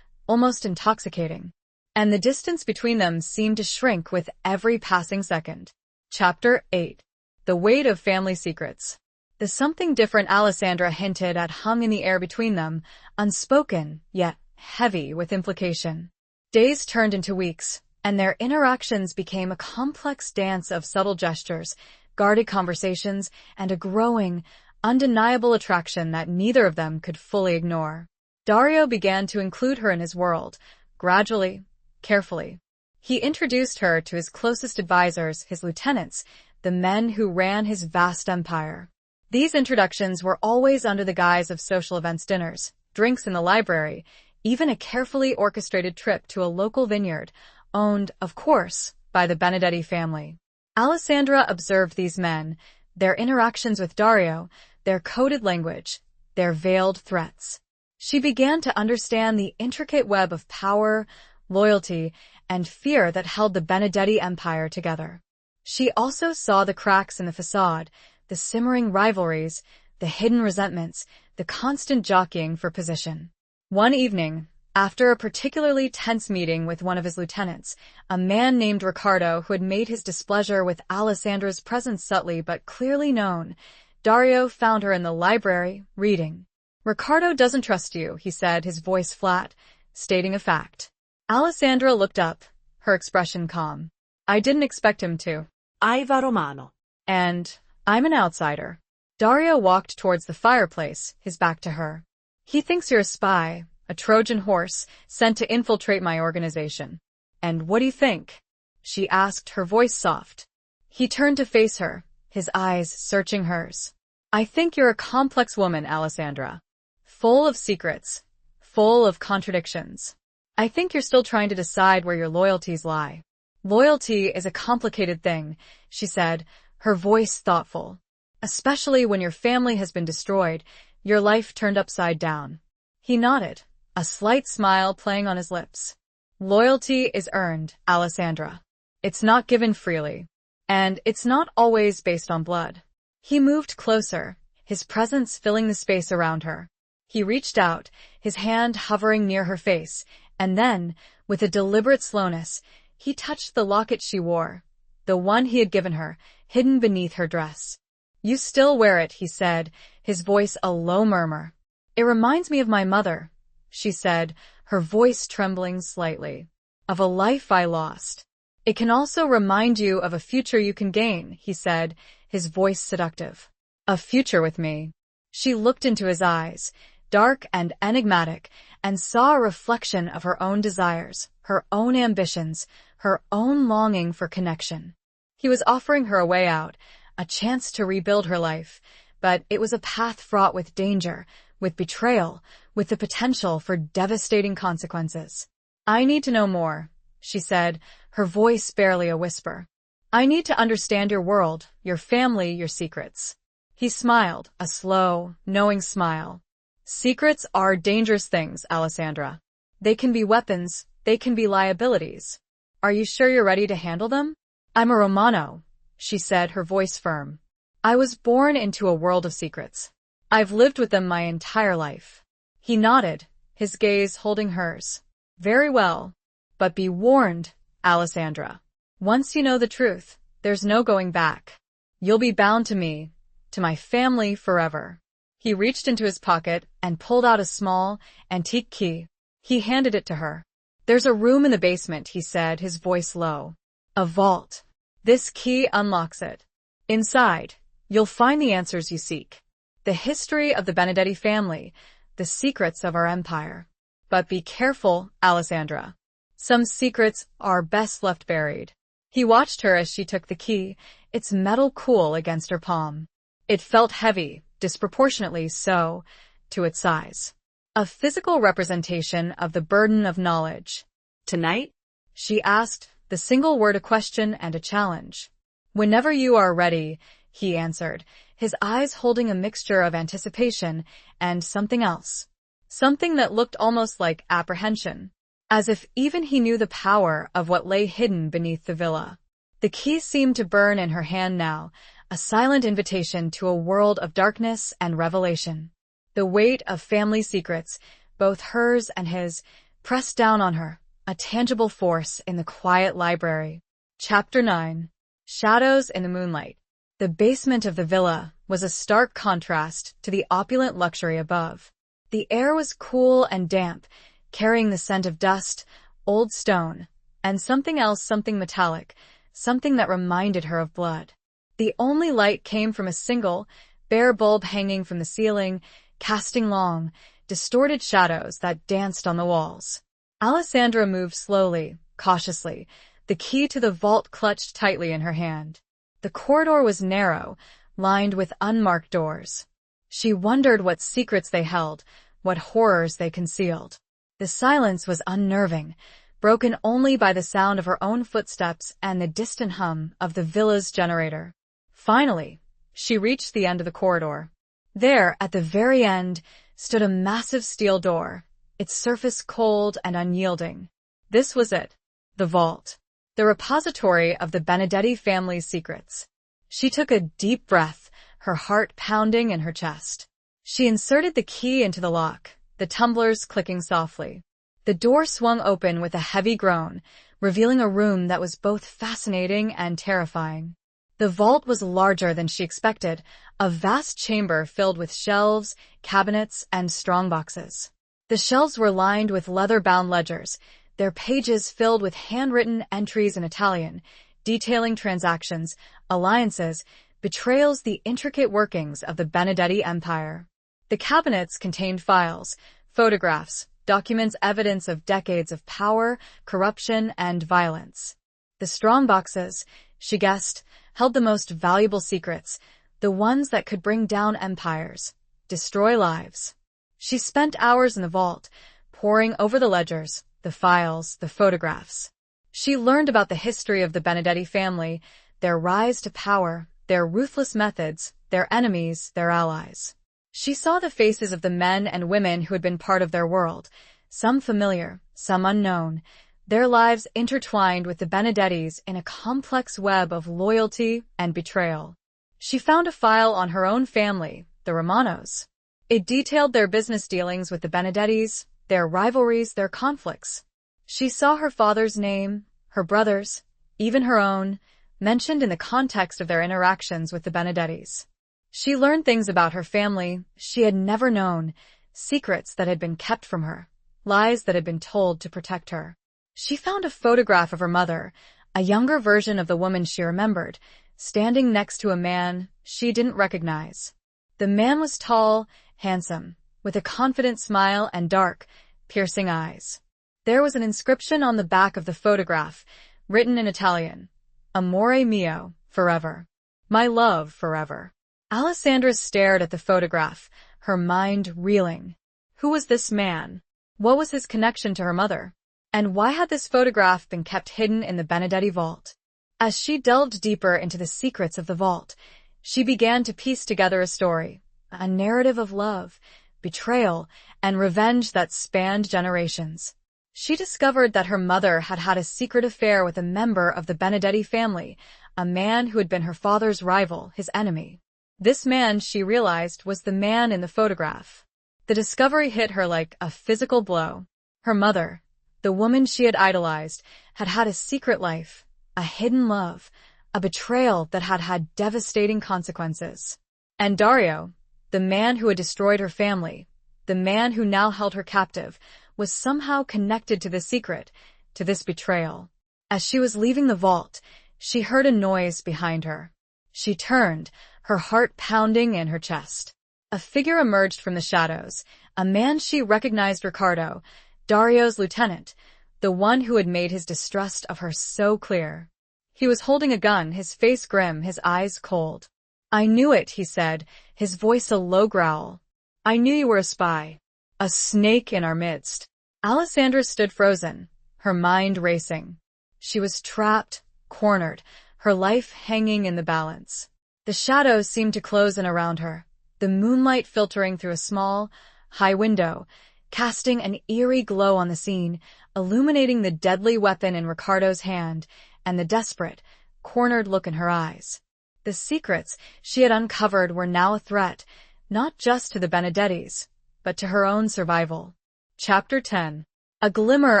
almost intoxicating, and the distance between them seemed to shrink with every passing second. Chapter 8. The Weight of Family Secrets. The something different Alessandra hinted at hung in the air between them, unspoken, yet heavy with implication. Days turned into weeks, and their interactions became a complex dance of subtle gestures, guarded conversations, and a growing, undeniable attraction that neither of them could fully ignore. Dario began to include her in his world, gradually, carefully. He introduced her to his closest advisors, his lieutenants, the men who ran his vast empire. These introductions were always under the guise of social events, dinners, drinks in the library, even a carefully orchestrated trip to a local vineyard, owned, of course, by the Benedetti family. Alessandra observed these men, their interactions with Dario, their coded language, their veiled threats. She began to understand the intricate web of power, loyalty, and fear that held the Benedetti empire together. She also saw the cracks in the facade, the simmering rivalries, the hidden resentments, the constant jockeying for position. One evening, after a particularly tense meeting with one of his lieutenants, a man named Riccardo who had made his displeasure with Alessandra's presence subtly but clearly known, Dario found her in the library, reading. Riccardo doesn't trust you, he said, his voice flat, stating a fact. Alessandra looked up, her expression calm. I didn't expect him to. Aiva Romano. And I'm an outsider. Dario walked towards the fireplace, his back to her. He thinks you're a spy, a Trojan horse, sent to infiltrate my organization. And what do you think? She asked, her voice soft. He turned to face her, his eyes searching hers. I think you're a complex woman, Alessandra. Full of secrets, full of contradictions. I think you're still trying to decide where your loyalties lie. Loyalty is a complicated thing, she said, her voice thoughtful. Especially when your family has been destroyed, your life turned upside down. He nodded, a slight smile playing on his lips. Loyalty is earned, Alessandra. It's not given freely. And it's not always based on blood. He moved closer, his presence filling the space around her. He reached out, his hand hovering near her face, and then, with a deliberate slowness, he touched the locket she wore, the one he had given her, hidden beneath her dress. You still wear it, he said, his voice a low murmur. It reminds me of my mother, she said, her voice trembling slightly. Of a life I lost. It can also remind you of a future you can gain, he said, his voice seductive. A future with me. She looked into his eyes, dark and enigmatic, and saw a reflection of her own desires, her own ambitions, her own longing for connection. He was offering her a way out, a chance to rebuild her life, but it was a path fraught with danger, with betrayal, with the potential for devastating consequences. "I need to know more," she said, her voice barely a whisper. "I need to understand your world, your family, your secrets." He smiled, a slow, knowing smile. "Secrets are dangerous things, Alessandra. They can be weapons, they can be liabilities. Are you sure you're ready to handle them?" "I'm a Romano," she said, her voice firm. "I was born into a world of secrets. I've lived with them my entire life." He nodded, his gaze holding hers. "Very well. But be warned, Alessandra. Once you know the truth, there's no going back. You'll be bound to me, to my family forever." He reached into his pocket and pulled out a small, antique key. He handed it to her. "There's a room in the basement," he said, his voice low. "A vault. This key unlocks it. Inside, you'll find the answers you seek. The history of the Benedetti family, the secrets of our empire. But be careful, Alessandra. Some secrets are best left buried." He watched her as she took the key, its metal cool against her palm. It felt heavy, disproportionately so, to its size. A physical representation of the burden of knowledge. "Tonight?" she asked, the single word a question and a challenge. "Whenever you are ready," he answered, his eyes holding a mixture of anticipation and something else. Something that looked almost like apprehension, as if even he knew the power of what lay hidden beneath the villa. The key seemed to burn in her hand now, a silent invitation to a world of darkness and revelation. The weight of family secrets, both hers and his, pressed down on her, a tangible force in the quiet library. Chapter 9. Shadows in the Moonlight. The basement of the villa was a stark contrast to the opulent luxury above. The air was cool and damp, carrying the scent of dust, old stone, and something else, something metallic, something that reminded her of blood. The only light came from a single, bare bulb hanging from the ceiling, casting long, distorted shadows that danced on the walls. Alessandra moved slowly, cautiously, the key to the vault clutched tightly in her hand. The corridor was narrow, lined with unmarked doors. She wondered what secrets they held, what horrors they concealed. The silence was unnerving, broken only by the sound of her own footsteps and the distant hum of the villa's generator. Finally, she reached the end of the corridor. There, at the very end, stood a massive steel door, its surface cold and unyielding. This was it, the vault, the repository of the Benedetti family's secrets. She took a deep breath, her heart pounding in her chest. She inserted the key into the lock, the tumblers clicking softly. The door swung open with a heavy groan, revealing a room that was both fascinating and terrifying. The vault was larger than she expected, a vast chamber filled with shelves, cabinets, and strongboxes. The shelves were lined with leather-bound ledgers, their pages filled with handwritten entries in Italian, detailing transactions, alliances, betrayals, the intricate workings of the Benedetti Empire. The cabinets contained files, photographs, documents, evidence of decades of power, corruption, and violence. The strongboxes, she guessed, held the most valuable secrets, the ones that could bring down empires, destroy lives. She spent hours in the vault, poring over the ledgers, the files, the photographs. She learned about the history of the Benedetti family, their rise to power, their ruthless methods, their enemies, their allies. She saw the faces of the men and women who had been part of their world, some familiar, some unknown, their lives intertwined with the Benedettis in a complex web of loyalty and betrayal. She found a file on her own family, the Romanos. It detailed their business dealings with the Benedettis, their rivalries, their conflicts. She saw her father's name, her brother's, even her own, mentioned in the context of their interactions with the Benedettis. She learned things about her family she had never known, secrets that had been kept from her, lies that had been told to protect her. She found a photograph of her mother, a younger version of the woman she remembered, standing next to a man she didn't recognize. The man was tall, handsome, with a confident smile and dark, piercing eyes. There was an inscription on the back of the photograph, written in Italian, "Amore mio, forever." My love, forever. Alessandra stared at the photograph, her mind reeling. Who was this man? What was his connection to her mother? And why had this photograph been kept hidden in the Benedetti vault? As she delved deeper into the secrets of the vault, she began to piece together a story, a narrative of love, betrayal, and revenge that spanned generations. She discovered that her mother had had a secret affair with a member of the Benedetti family, a man who had been her father's rival, his enemy. This man, she realized, was the man in the photograph. The discovery hit her like a physical blow. Her mother, the woman she had idolized, had had a secret life, a hidden love, a betrayal that had had devastating consequences. And Dario, the man who had destroyed her family, the man who now held her captive, was somehow connected to the secret, to this betrayal. As she was leaving the vault, she heard a noise behind her. She turned, her heart pounding in her chest. A figure emerged from the shadows, a man she recognized, Ricardo, Dario's lieutenant, the one who had made his distrust of her so clear. He was holding a gun, his face grim, his eyes cold. "I knew it," he said, his voice a low growl. "I knew you were a spy. A snake in our midst." Alessandra stood frozen, her mind racing. She was trapped, cornered, her life hanging in the balance. The shadows seemed to close in around her, the moonlight filtering through a small, high window, casting an eerie glow on the scene, illuminating the deadly weapon in Ricardo's hand and the desperate, cornered look in her eyes. The secrets she had uncovered were now a threat, not just to the Benedettis, but to her own survival. Chapter 10. A glimmer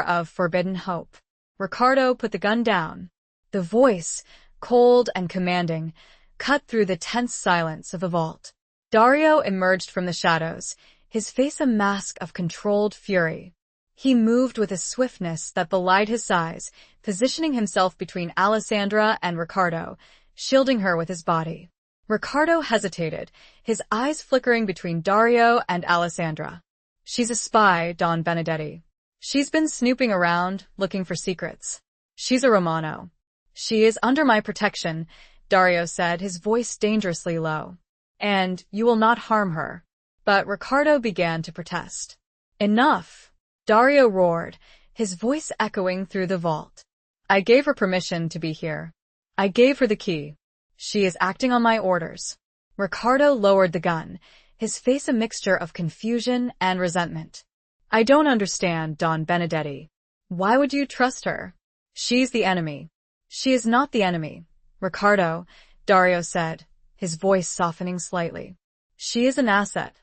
of forbidden hope. Ricardo put the gun down. The voice, cold and commanding, cut through the tense silence of the vault. Dario emerged from the shadows, his face a mask of controlled fury. He moved with a swiftness that belied his size, positioning himself between Alessandra and Ricardo, shielding her with his body. Ricardo hesitated, his eyes flickering between Dario and Alessandra. "She's a spy, Don Benedetti. She's been snooping around, looking for secrets. She's a Romano. She is under my protection," Dario said, his voice dangerously low. "And you will not harm her." But Ricardo began to protest. "Enough!" Dario roared, his voice echoing through the vault. "I gave her permission to be here. I gave her the key. She is acting on my orders." Ricardo lowered the gun, his face a mixture of confusion and resentment. "I don't understand, Don Benedetti. Why would you trust her? She's the enemy." "She is not the enemy, Ricardo," Dario said, his voice softening slightly. "She is an asset,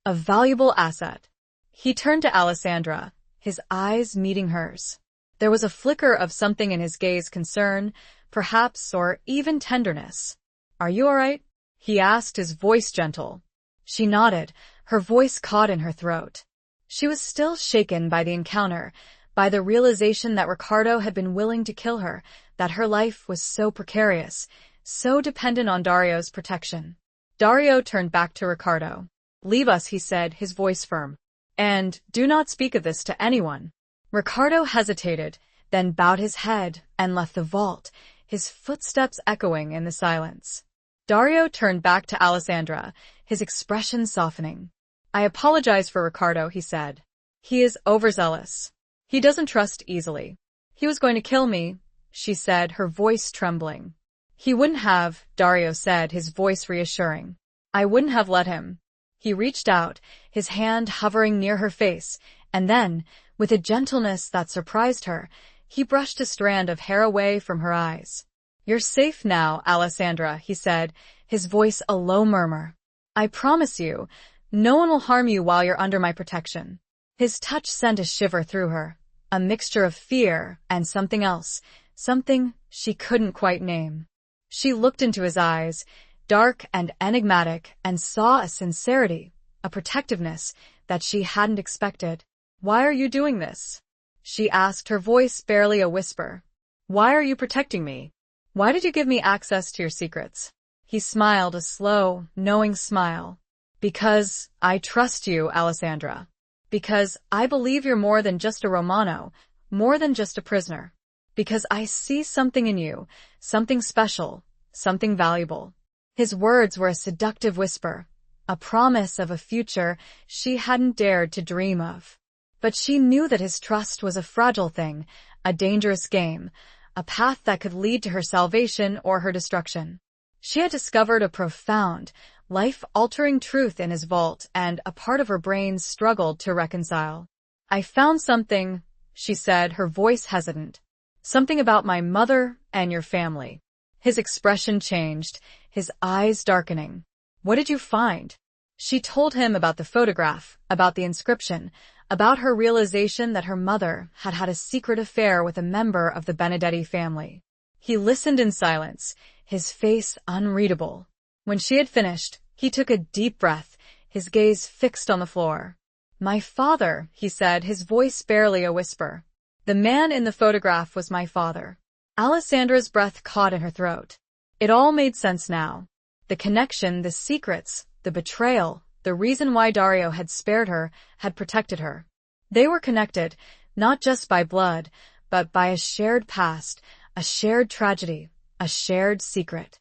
a valuable asset." He turned to Alessandra, his eyes meeting hers. There was a flicker of something in his gaze, concern, perhaps, or even tenderness. "Are you all right?" he asked, his voice gentle. She nodded, her voice caught in her throat. She was still shaken by the encounter, by the realization that Ricardo had been willing to kill her, that her life was so precarious, so dependent on Dario's protection. Dario turned back to Ricardo. "Leave us," he said, his voice firm. "And do not speak of this to anyone." Ricardo hesitated, then bowed his head and left the vault, his footsteps echoing in the silence. Dario turned back to Alessandra, his expression softening. "I apologize for Ricardo," he said. "He is overzealous. He doesn't trust easily. He was going to kill me," she said, her voice trembling. "He wouldn't have," Dario said, his voice reassuring. "I wouldn't have let him." He reached out, his hand hovering near her face, and then, with a gentleness that surprised her, he brushed a strand of hair away from her eyes. "You're safe now, Alessandra," he said, his voice a low murmur. "I promise you, no one will harm you while you're under my protection." His touch sent a shiver through her, a mixture of fear and something else, something she couldn't quite name. She looked into his eyes, dark and enigmatic, and saw a sincerity, a protectiveness that she hadn't expected. "Why are you doing this?" she asked, her voice barely a whisper. "Why are you protecting me? Why did you give me access to your secrets?" He smiled, a slow, knowing smile. "Because I trust you, Alessandra. Because I believe you're more than just a Romano, more than just a prisoner. Because I see something in you, something special, something valuable." His words were a seductive whisper, a promise of a future she hadn't dared to dream of. But she knew that his trust was a fragile thing, a dangerous game, a path that could lead to her salvation or her destruction. She had discovered a profound, life-altering truth in his vault, and a part of her brain struggled to reconcile. "I found something," she said, her voice hesitant. "Something about my mother and your family." His expression changed, his eyes darkening. "What did you find?" She told him about the photograph, about the inscription, about her realization that her mother had had a secret affair with a member of the Benedetti family. He listened in silence, his face unreadable. When she had finished, he took a deep breath, his gaze fixed on the floor. "My father," he said, his voice barely a whisper. "The man in the photograph was my father." Alessandra's breath caught in her throat. It all made sense now. The connection, the secrets, the betrayal, the reason why Dario had spared her, had protected her. They were connected, not just by blood, but by a shared past, a shared tragedy, a shared secret.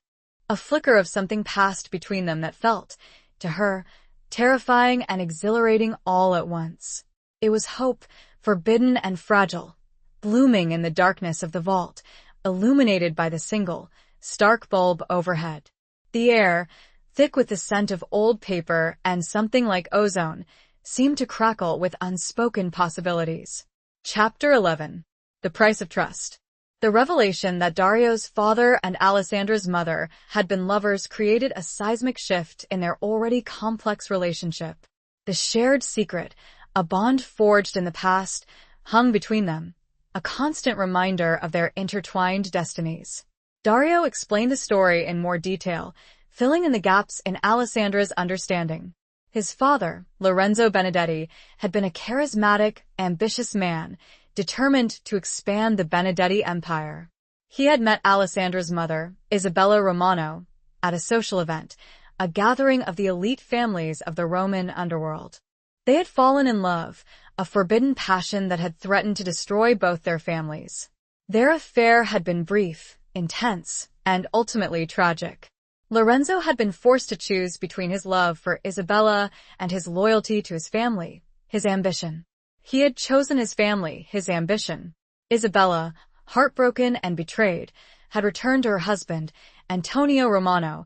A flicker of something passed between them that felt, to her, terrifying and exhilarating all at once. It was hope, forbidden and fragile, blooming in the darkness of the vault, illuminated by the single, stark bulb overhead. The air, thick with the scent of old paper and something like ozone, seemed to crackle with unspoken possibilities. Chapter 11. The Price of Trust. The revelation that Dario's father and Alessandra's mother had been lovers created a seismic shift in their already complex relationship. The shared secret, a bond forged in the past, hung between them, a constant reminder of their intertwined destinies. Dario explained the story in more detail, filling in the gaps in Alessandra's understanding. His father, Lorenzo Benedetti, had been a charismatic, ambitious man, determined to expand the Benedetti empire. He had met Alessandra's mother, Isabella Romano, at a social event, a gathering of the elite families of the Roman underworld. They had fallen in love, a forbidden passion that had threatened to destroy both their families. Their affair had been brief, intense, and ultimately tragic. Lorenzo had been forced to choose between his love for Isabella and his loyalty to his family, his ambition. He had chosen his family, his ambition. Isabella, heartbroken and betrayed, had returned to her husband, Antonio Romano,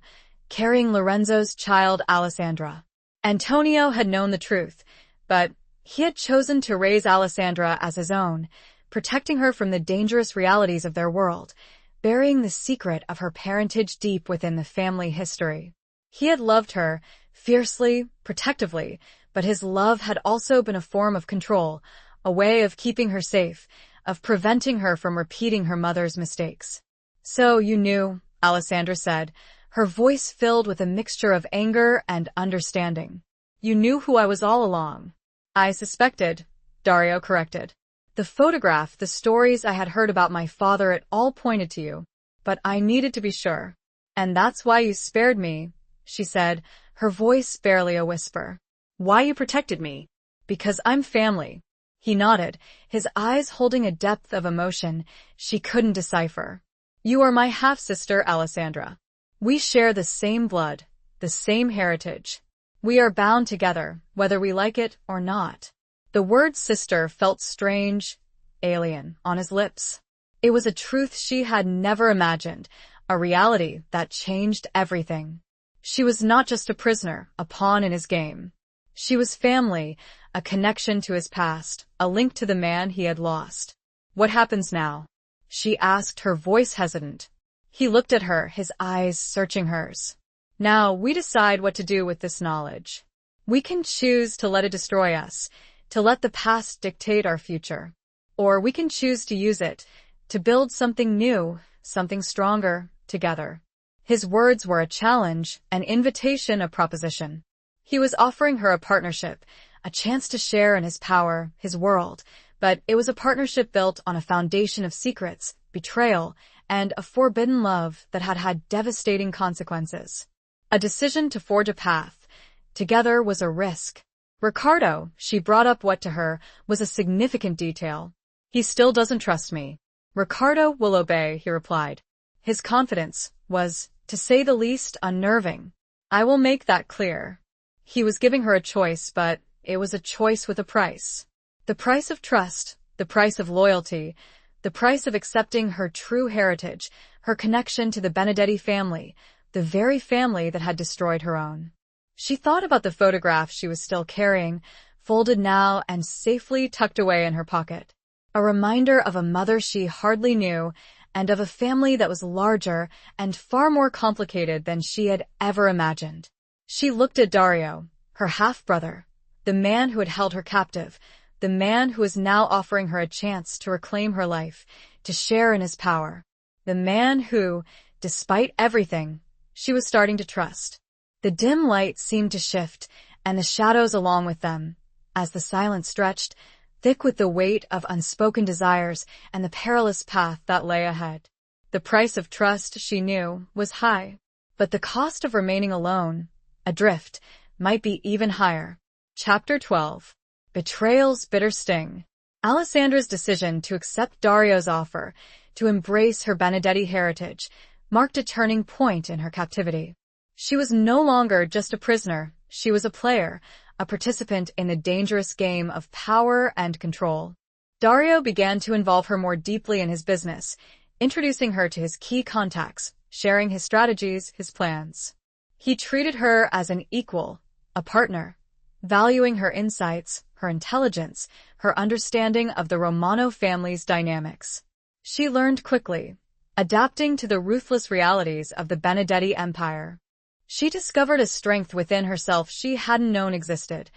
carrying Lorenzo's child Alessandra. Antonio had known the truth, but he had chosen to raise Alessandra as his own, protecting her from the dangerous realities of their world, burying the secret of her parentage deep within the family history. He had loved her, fiercely, protectively, but his love had also been a form of control, a way of keeping her safe, of preventing her from repeating her mother's mistakes. "So you knew," Alessandra said, her voice filled with a mixture of anger and understanding. "You knew who I was all along." "I suspected," Dario corrected. "The photograph, the stories I had heard about my father, it all pointed to you. But I needed to be sure. And that's why you spared me," she said, her voice barely a whisper. "Why you protected me?" "Because I'm family." He nodded, his eyes holding a depth of emotion she couldn't decipher. "You are my half-sister, Alessandra. We share the same blood, the same heritage. We are bound together, whether we like it or not." The word sister felt strange, alien, on his lips. It was a truth she had never imagined, a reality that changed everything. She was not just a prisoner, a pawn in his game. She was family, a connection to his past, a link to the man he had lost. "What happens now?" she asked, her voice hesitant. He looked at her, his eyes searching hers. "Now we decide what to do with this knowledge. We can choose to let it destroy us, to let the past dictate our future. Or we can choose to use it, to build something new, something stronger, together." His words were a challenge, an invitation, a proposition. He was offering her a partnership, a chance to share in his power, his world, but it was a partnership built on a foundation of secrets, betrayal, and a forbidden love that had had devastating consequences. A decision to forge a path together was a risk. "Ricardo," she brought up what to her was a significant detail. "He still doesn't trust me." "Ricardo will obey," he replied. His confidence was To say the least, unnerving. I will make that clear. He was giving her a choice, but it was a choice with a price. The price of trust, the price of loyalty, the price of accepting her true heritage, her connection to the Benedetti family, the very family that had destroyed her own. She thought about the photograph she was still carrying, folded now and safely tucked away in her pocket. A reminder of a mother she hardly knew, and of a family that was larger and far more complicated than she had ever imagined. She looked at Dario, her half-brother, the man who had held her captive, the man who was now offering her a chance to reclaim her life, to share in his power. The man who, despite everything, she was starting to trust. The dim light seemed to shift, and the shadows along with them, as the silence stretched, thick with the weight of unspoken desires and the perilous path that lay ahead. The price of trust, she knew, was high, but the cost of remaining alone, adrift, might be even higher. Chapter 12. Betrayal's Bitter Sting. Alessandra's decision to accept Dario's offer, to embrace her Benedetti heritage, marked a turning point in her captivity. She was no longer just a prisoner, she was a player, a participant in the dangerous game of power and control. Dario began to involve her more deeply in his business, introducing her to his key contacts, sharing his strategies, his plans. He treated her as an equal, a partner, valuing her insights, her intelligence, her understanding of the Romano family's dynamics. She learned quickly, adapting to the ruthless realities of the Benedetti Empire. She discovered a strength within herself she hadn't known existed,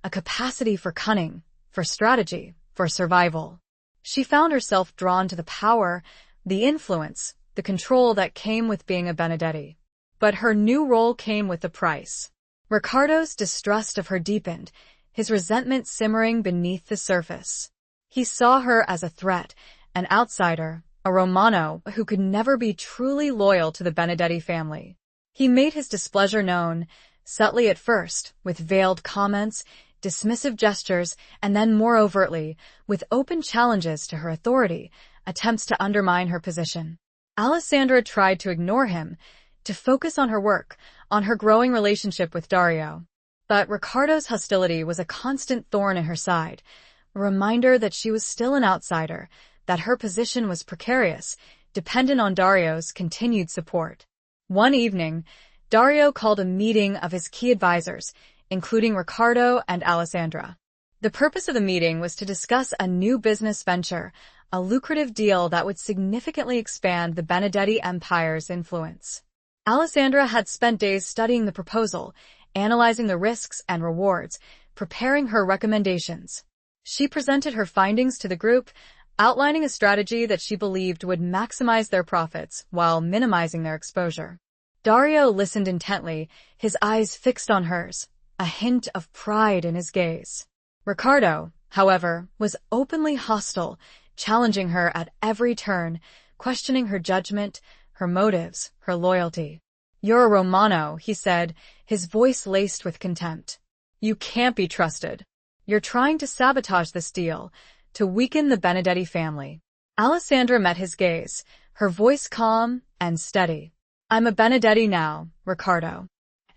a capacity for cunning, for strategy, for survival. She found herself drawn to the power, the influence, the control that came with being a Benedetti. But her new role came with a price. Riccardo's distrust of her deepened, his resentment simmering beneath the surface. He saw her as a threat, an outsider, a Romano who could never be truly loyal to the Benedetti family. He made his displeasure known, subtly at first, with veiled comments, dismissive gestures, and then more overtly, with open challenges to her authority, attempts to undermine her position. Alessandra tried to ignore him, to focus on her work, on her growing relationship with Dario. But Riccardo's hostility was a constant thorn in her side, a reminder that she was still an outsider, that her position was precarious, dependent on Dario's continued support. One evening, Dario called a meeting of his key advisors, including Riccardo and Alessandra. The purpose of the meeting was to discuss a new business venture, a lucrative deal that would significantly expand the Benedetti Empire's influence. Alessandra had spent days studying the proposal, analyzing the risks and rewards, preparing her recommendations. She presented her findings to the group, outlining a strategy that she believed would maximize their profits while minimizing their exposure. Dario listened intently, his eyes fixed on hers, a hint of pride in his gaze. Riccardo, however, was openly hostile, challenging her at every turn, questioning her judgment, her motives, her loyalty. "You're a Romano," he said, his voice laced with contempt. "You can't be trusted. You're trying to sabotage this deal, to weaken the Benedetti family." Alessandra met his gaze, her voice calm and steady. "I'm a Benedetti now, Riccardo.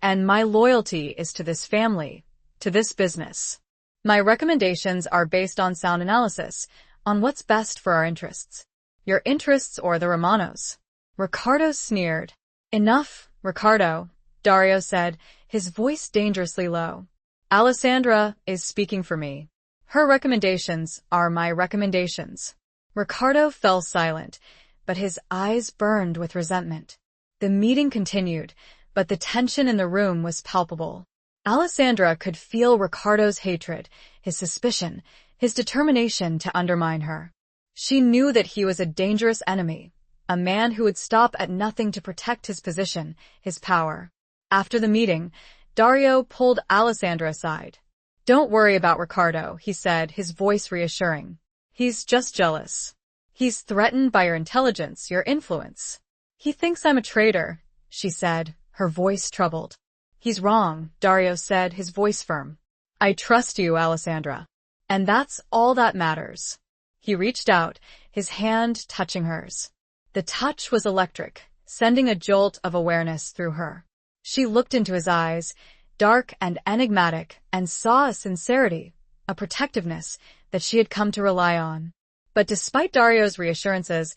And my loyalty is to this family, to this business. My recommendations are based on sound analysis, on what's best for our interests. Your interests or the Romanos." Riccardo sneered. "Enough, Riccardo," Dario said, his voice dangerously low. "Alessandra is speaking for me. Her recommendations are my recommendations." Riccardo fell silent, but his eyes burned with resentment. The meeting continued, but the tension in the room was palpable. Alessandra could feel Riccardo's hatred, his suspicion, his determination to undermine her. She knew that he was a dangerous enemy, a man who would stop at nothing to protect his position, his power. After the meeting, Dario pulled Alessandra aside. "Don't worry about Riccardo," he said, his voice reassuring. "He's just jealous. He's threatened by your intelligence, your influence." "He thinks I'm a traitor," she said, her voice troubled. "He's wrong," Dario said, his voice firm. "I trust you, Alessandra. And that's all that matters." He reached out, his hand touching hers. The touch was electric, sending a jolt of awareness through her. She looked into his eyes, dark and enigmatic, and saw a sincerity, a protectiveness that she had come to rely on. But despite Dario's reassurances,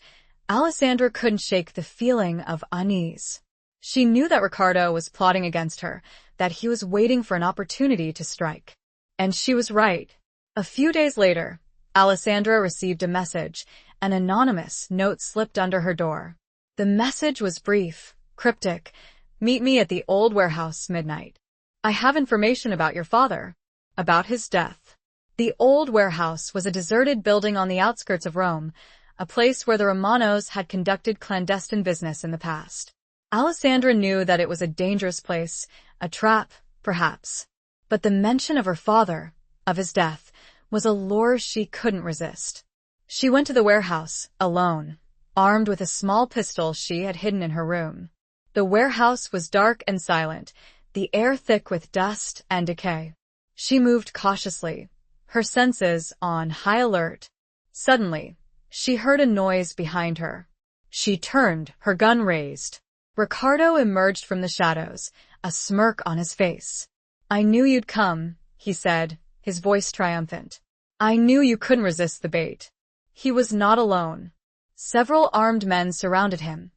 Alessandra couldn't shake the feeling of unease. She knew that Ricardo was plotting against her, that he was waiting for an opportunity to strike. And she was right. A few days later, Alessandra received a message. An anonymous note slipped under her door. The message was brief, cryptic. Meet me at the old warehouse midnight. I have information about your father. About his death. The old warehouse was a deserted building on the outskirts of Rome, a place where the Romanos had conducted clandestine business in the past. Alessandra knew that it was a dangerous place, a trap, perhaps. But the mention of her father, of his death, was a lure she couldn't resist. She went to the warehouse, alone, armed with a small pistol she had hidden in her room. The warehouse was dark and silent, the air thick with dust and decay. She moved cautiously, her senses on high alert. Suddenly, she heard a noise behind her. She turned, her gun raised. Ricardo emerged from the shadows, a smirk on his face. I knew you'd come, he said, his voice triumphant. I knew you couldn't resist the bait. He was not alone. Several armed men surrounded him,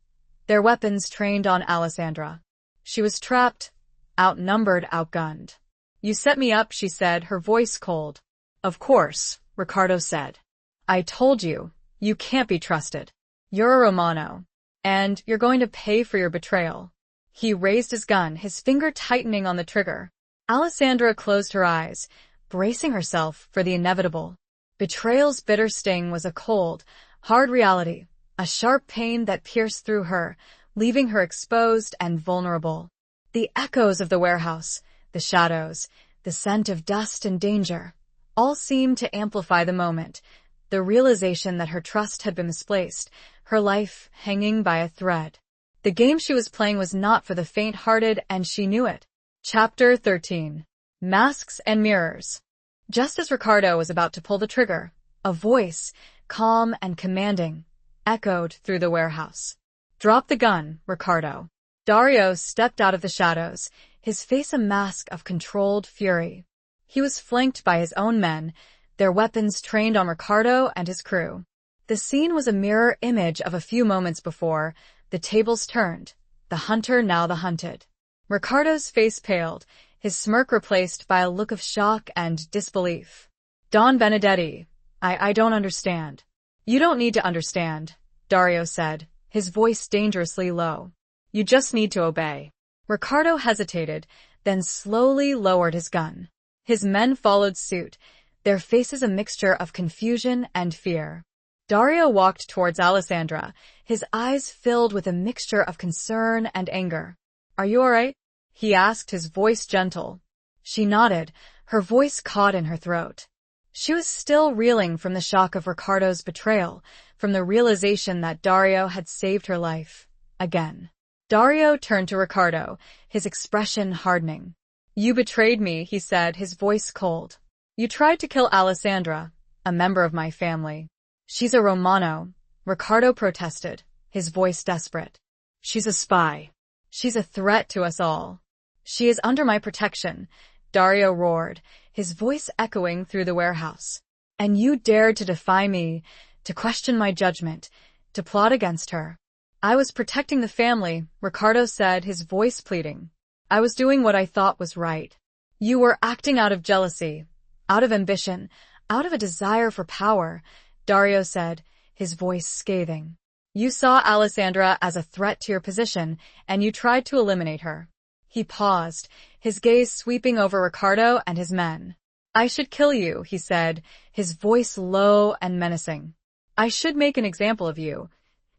their weapons trained on Alessandra. She was trapped, outnumbered, outgunned. You set me up, she said, her voice cold. Of course, Ricardo said. I told you, you can't be trusted. You're a Romano, and you're going to pay for your betrayal. He raised his gun, his finger tightening on the trigger. Alessandra closed her eyes, bracing herself for the inevitable. Betrayal's bitter sting was a cold, hard reality, a sharp pain that pierced through her, leaving her exposed and vulnerable. The echoes of the warehouse, the shadows, the scent of dust and danger, all seemed to amplify the moment, the realization that her trust had been misplaced, her life hanging by a thread. The game she was playing was not for the faint-hearted, and she knew it. Chapter 13. Masks and Mirrors. Just as Ricardo was about to pull the trigger, a voice, calm and commanding, echoed through the warehouse. Drop the gun, Ricardo. Dario stepped out of the shadows, his face a mask of controlled fury. He was flanked by his own men, their weapons trained on Ricardo and his crew. The scene was a mirror image of a few moments before. The tables turned, the hunter now the hunted. Ricardo's face paled, his smirk replaced by a look of shock and disbelief. Don Benedetti, I don't understand. You don't need to understand, Dario said, his voice dangerously low. You just need to obey. Ricardo hesitated, then slowly lowered his gun. His men followed suit, their faces a mixture of confusion and fear. Dario walked towards Alessandra, his eyes filled with a mixture of concern and anger. Are you all right? He asked, his voice gentle. She nodded, her voice caught in her throat. She was still reeling from the shock of Ricardo's betrayal, from the realization that Dario had saved her life. Again. Dario turned to Ricardo, his expression hardening. You betrayed me, he said, his voice cold. You tried to kill Alessandra, a member of my family. She's a Romano, Ricardo protested, his voice desperate. She's a spy. She's a threat to us all. She is under my protection, Dario roared, his voice echoing through the warehouse. And you dared to defy me, to question my judgment, to plot against her. I was protecting the family, Ricardo said, his voice pleading. I was doing what I thought was right. You were acting out of jealousy, out of ambition, out of a desire for power, Dario said, his voice scathing. You saw Alessandra as a threat to your position, and you tried to eliminate her. He paused, his gaze sweeping over Ricardo and his men. I should kill you, he said, his voice low and menacing. I should make an example of you,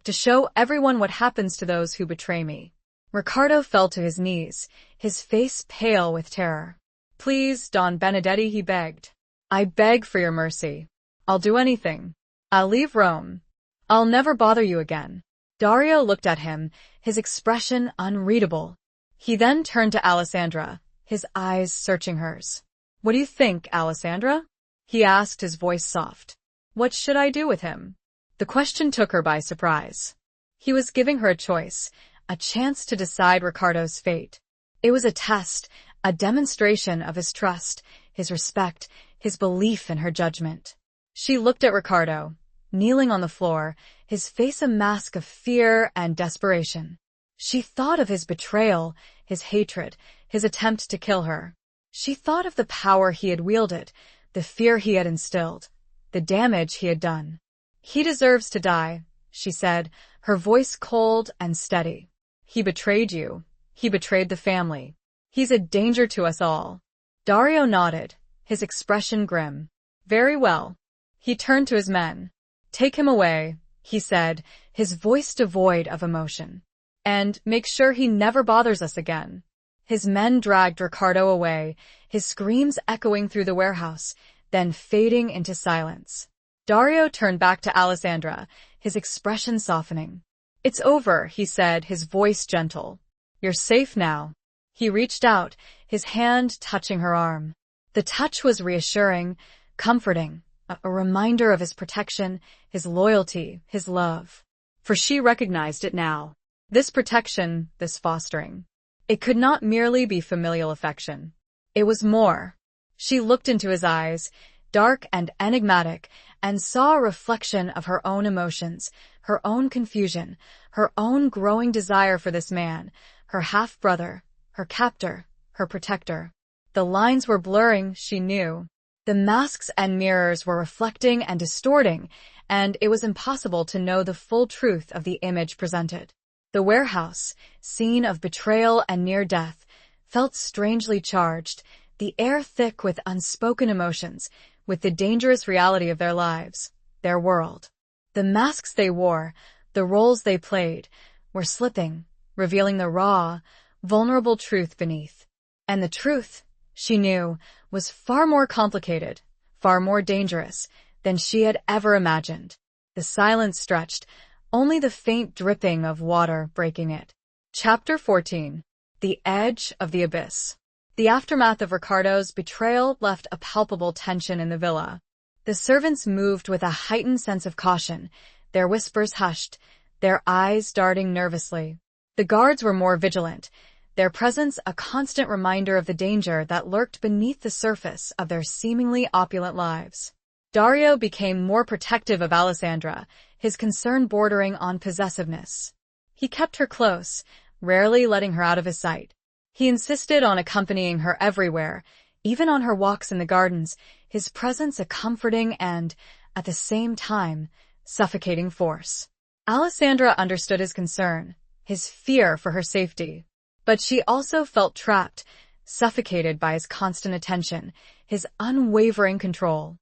to show everyone what happens to those who betray me. Ricardo fell to his knees, his face pale with terror. Please, Don Benedetti, he begged. I beg for your mercy. I'll do anything. I'll leave Rome. I'll never bother you again. Dario looked at him, his expression unreadable. He then turned to Alessandra, his eyes searching hers. What do you think, Alessandra? He asked, his voice soft. What should I do with him? The question took her by surprise. He was giving her a choice, a chance to decide Ricardo's fate. It was a test, a demonstration of his trust, his respect, his belief in her judgment. She looked at Ricardo, kneeling on the floor, his face a mask of fear and desperation. She thought of his betrayal, his hatred, his attempt to kill her. She thought of the power he had wielded, the fear he had instilled, the damage he had done. "He deserves to die," she said, her voice cold and steady. "He betrayed you. He betrayed the family. He's a danger to us all." Dario nodded, his expression grim. "Very well." He turned to his men. "Take him away," he said, his voice devoid of emotion. "And make sure he never bothers us again." His men dragged Ricardo away, his screams echoing through the warehouse, then fading into silence. Dario turned back to Alessandra, his expression softening. "It's over," he said, his voice gentle. "You're safe now." He reached out, his hand touching her arm. The touch was reassuring, comforting, a reminder of his protection, his loyalty, his love. For she recognized it now. This protection, this fostering. It could not merely be familial affection. It was more. She looked into his eyes, dark and enigmatic, and saw a reflection of her own emotions, her own confusion, her own growing desire for this man, her half-brother, her captor, her protector. The lines were blurring, she knew. The masks and mirrors were reflecting and distorting, and it was impossible to know the full truth of the image presented. The warehouse, scene of betrayal and near death, felt strangely charged, the air thick with unspoken emotions, with the dangerous reality of their lives, their world. The masks they wore, the roles they played, were slipping, revealing the raw, vulnerable truth beneath. And the truth, she knew, was far more complicated, far more dangerous than she had ever imagined. The silence stretched, only the faint dripping of water breaking it. Chapter 14. The Edge of the Abyss. The aftermath of Ricardo's betrayal left a palpable tension in the villa. The servants moved with a heightened sense of caution, their whispers hushed, their eyes darting nervously. The guards were more vigilant, their presence a constant reminder of the danger that lurked beneath the surface of their seemingly opulent lives. Dario became more protective of Alessandra, his concern bordering on possessiveness. He kept her close, rarely letting her out of his sight. He insisted on accompanying her everywhere, even on her walks in the gardens, his presence a comforting and, at the same time, suffocating force. Alessandra understood his concern, his fear for her safety. But she also felt trapped, suffocated by his constant attention, his unwavering control.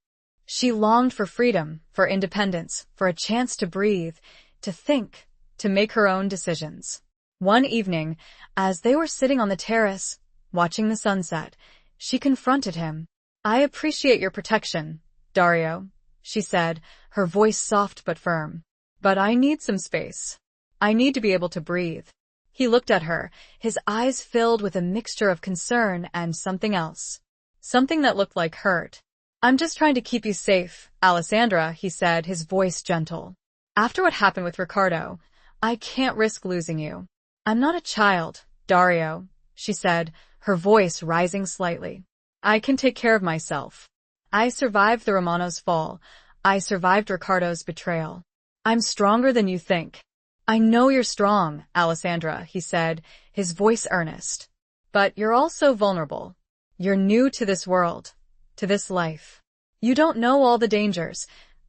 She longed for freedom, for independence, for a chance to breathe, to think, to make her own decisions. One evening, as they were sitting on the terrace, watching the sunset, she confronted him. "I appreciate your protection, Dario," she said, her voice soft but firm. "But I need some space. I need to be able to breathe." He looked at her, his eyes filled with a mixture of concern and something else. Something that looked like hurt. "I'm just trying to keep you safe, Alessandra," he said, his voice gentle. "After what happened with Ricardo, I can't risk losing you." "I'm not a child, Dario," she said, her voice rising slightly. "I can take care of myself. I survived the Romano's fall. I survived Ricardo's betrayal. I'm stronger than you think." "I know you're strong, Alessandra," he said, his voice earnest. "But you're also vulnerable. You're new to this world, to this life. You don't know all the dangers,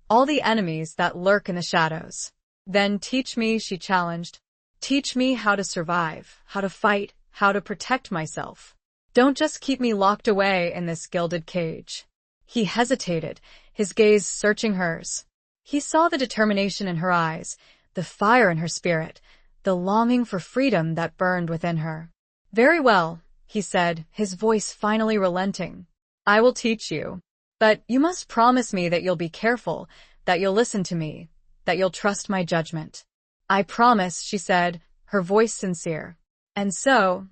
all the enemies that lurk in the shadows." "Then teach me," she challenged. "Teach me how to survive, how to fight, how to protect myself. Don't just keep me locked away in this gilded cage." He hesitated, his gaze searching hers. He saw the determination in her eyes, the fire in her spirit, the longing for freedom that burned within her. "Very well," he said, his voice finally relenting. "I will teach you. But you must promise me that you'll be careful, that you'll listen to me, that you'll trust my judgment." "I promise," she said, her voice sincere. And so,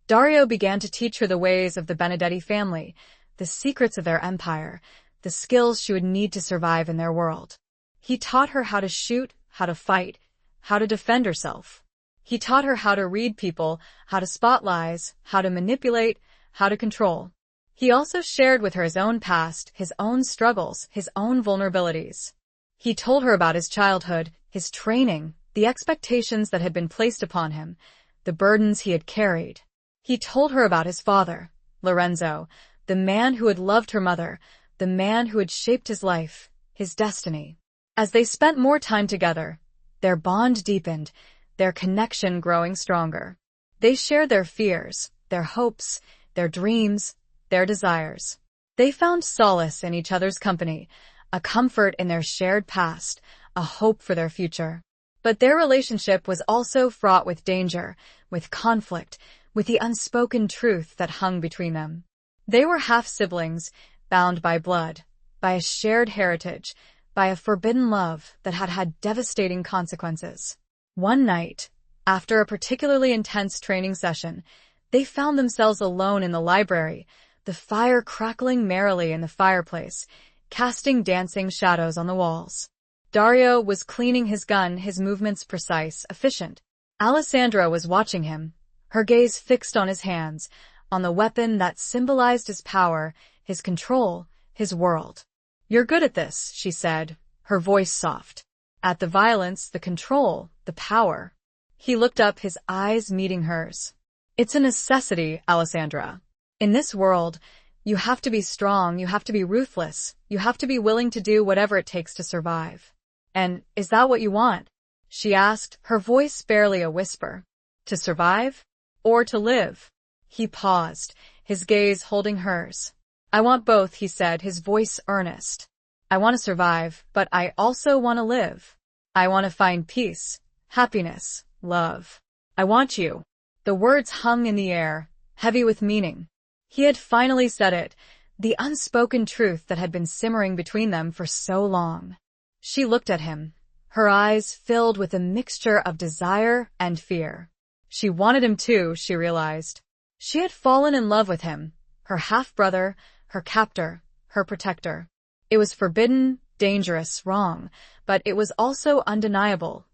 Dario began to teach her the ways of the Benedetti family, the secrets of their empire, the skills she would need to survive in their world. He taught her how to shoot, how to fight, how to defend herself. He taught her how to read people, how to spot lies, how to manipulate, how to control. He also shared with her his own past, his own struggles, his own vulnerabilities. He told her about his childhood, his training, the expectations that had been placed upon him, the burdens he had carried. He told her about his father, Lorenzo, the man who had loved her mother, the man who had shaped his life, his destiny. As they spent more time together, their bond deepened, their connection growing stronger. They shared their fears, their hopes, their dreams, their desires. They found solace in each other's company, a comfort in their shared past, a hope for their future. But their relationship was also fraught with danger, with conflict, with the unspoken truth that hung between them. They were half-siblings, bound by blood, by a shared heritage, by a forbidden love that had had devastating consequences. One night, after a particularly intense training session, they found themselves alone in the library, the fire crackling merrily in the fireplace, casting dancing shadows on the walls. Dario was cleaning his gun, his movements precise, efficient. Alessandra was watching him, her gaze fixed on his hands, on the weapon that symbolized his power, his control, his world. "You're good at this," she said, her voice soft. "At the violence, the control, the power." He looked up, his eyes meeting hers. "It's a necessity, Alessandra. In this world, you have to be strong, you have to be ruthless, you have to be willing to do whatever it takes to survive. And is that what you want?" she asked, her voice barely a whisper. "To survive? Or to live?" He paused, his gaze holding hers. "I want both," he said, his voice earnest. "I want to survive, but I also want to live. I want to find peace, happiness, love. I want you." The words hung in the air, heavy with meaning. He had finally said it, the unspoken truth that had been simmering between them for so long. She looked at him, her eyes filled with a mixture of desire and fear. She wanted him too, she realized. She had fallen in love with him, her half-brother, her captor, her protector. It was forbidden, dangerous, wrong, but it was also undeniable,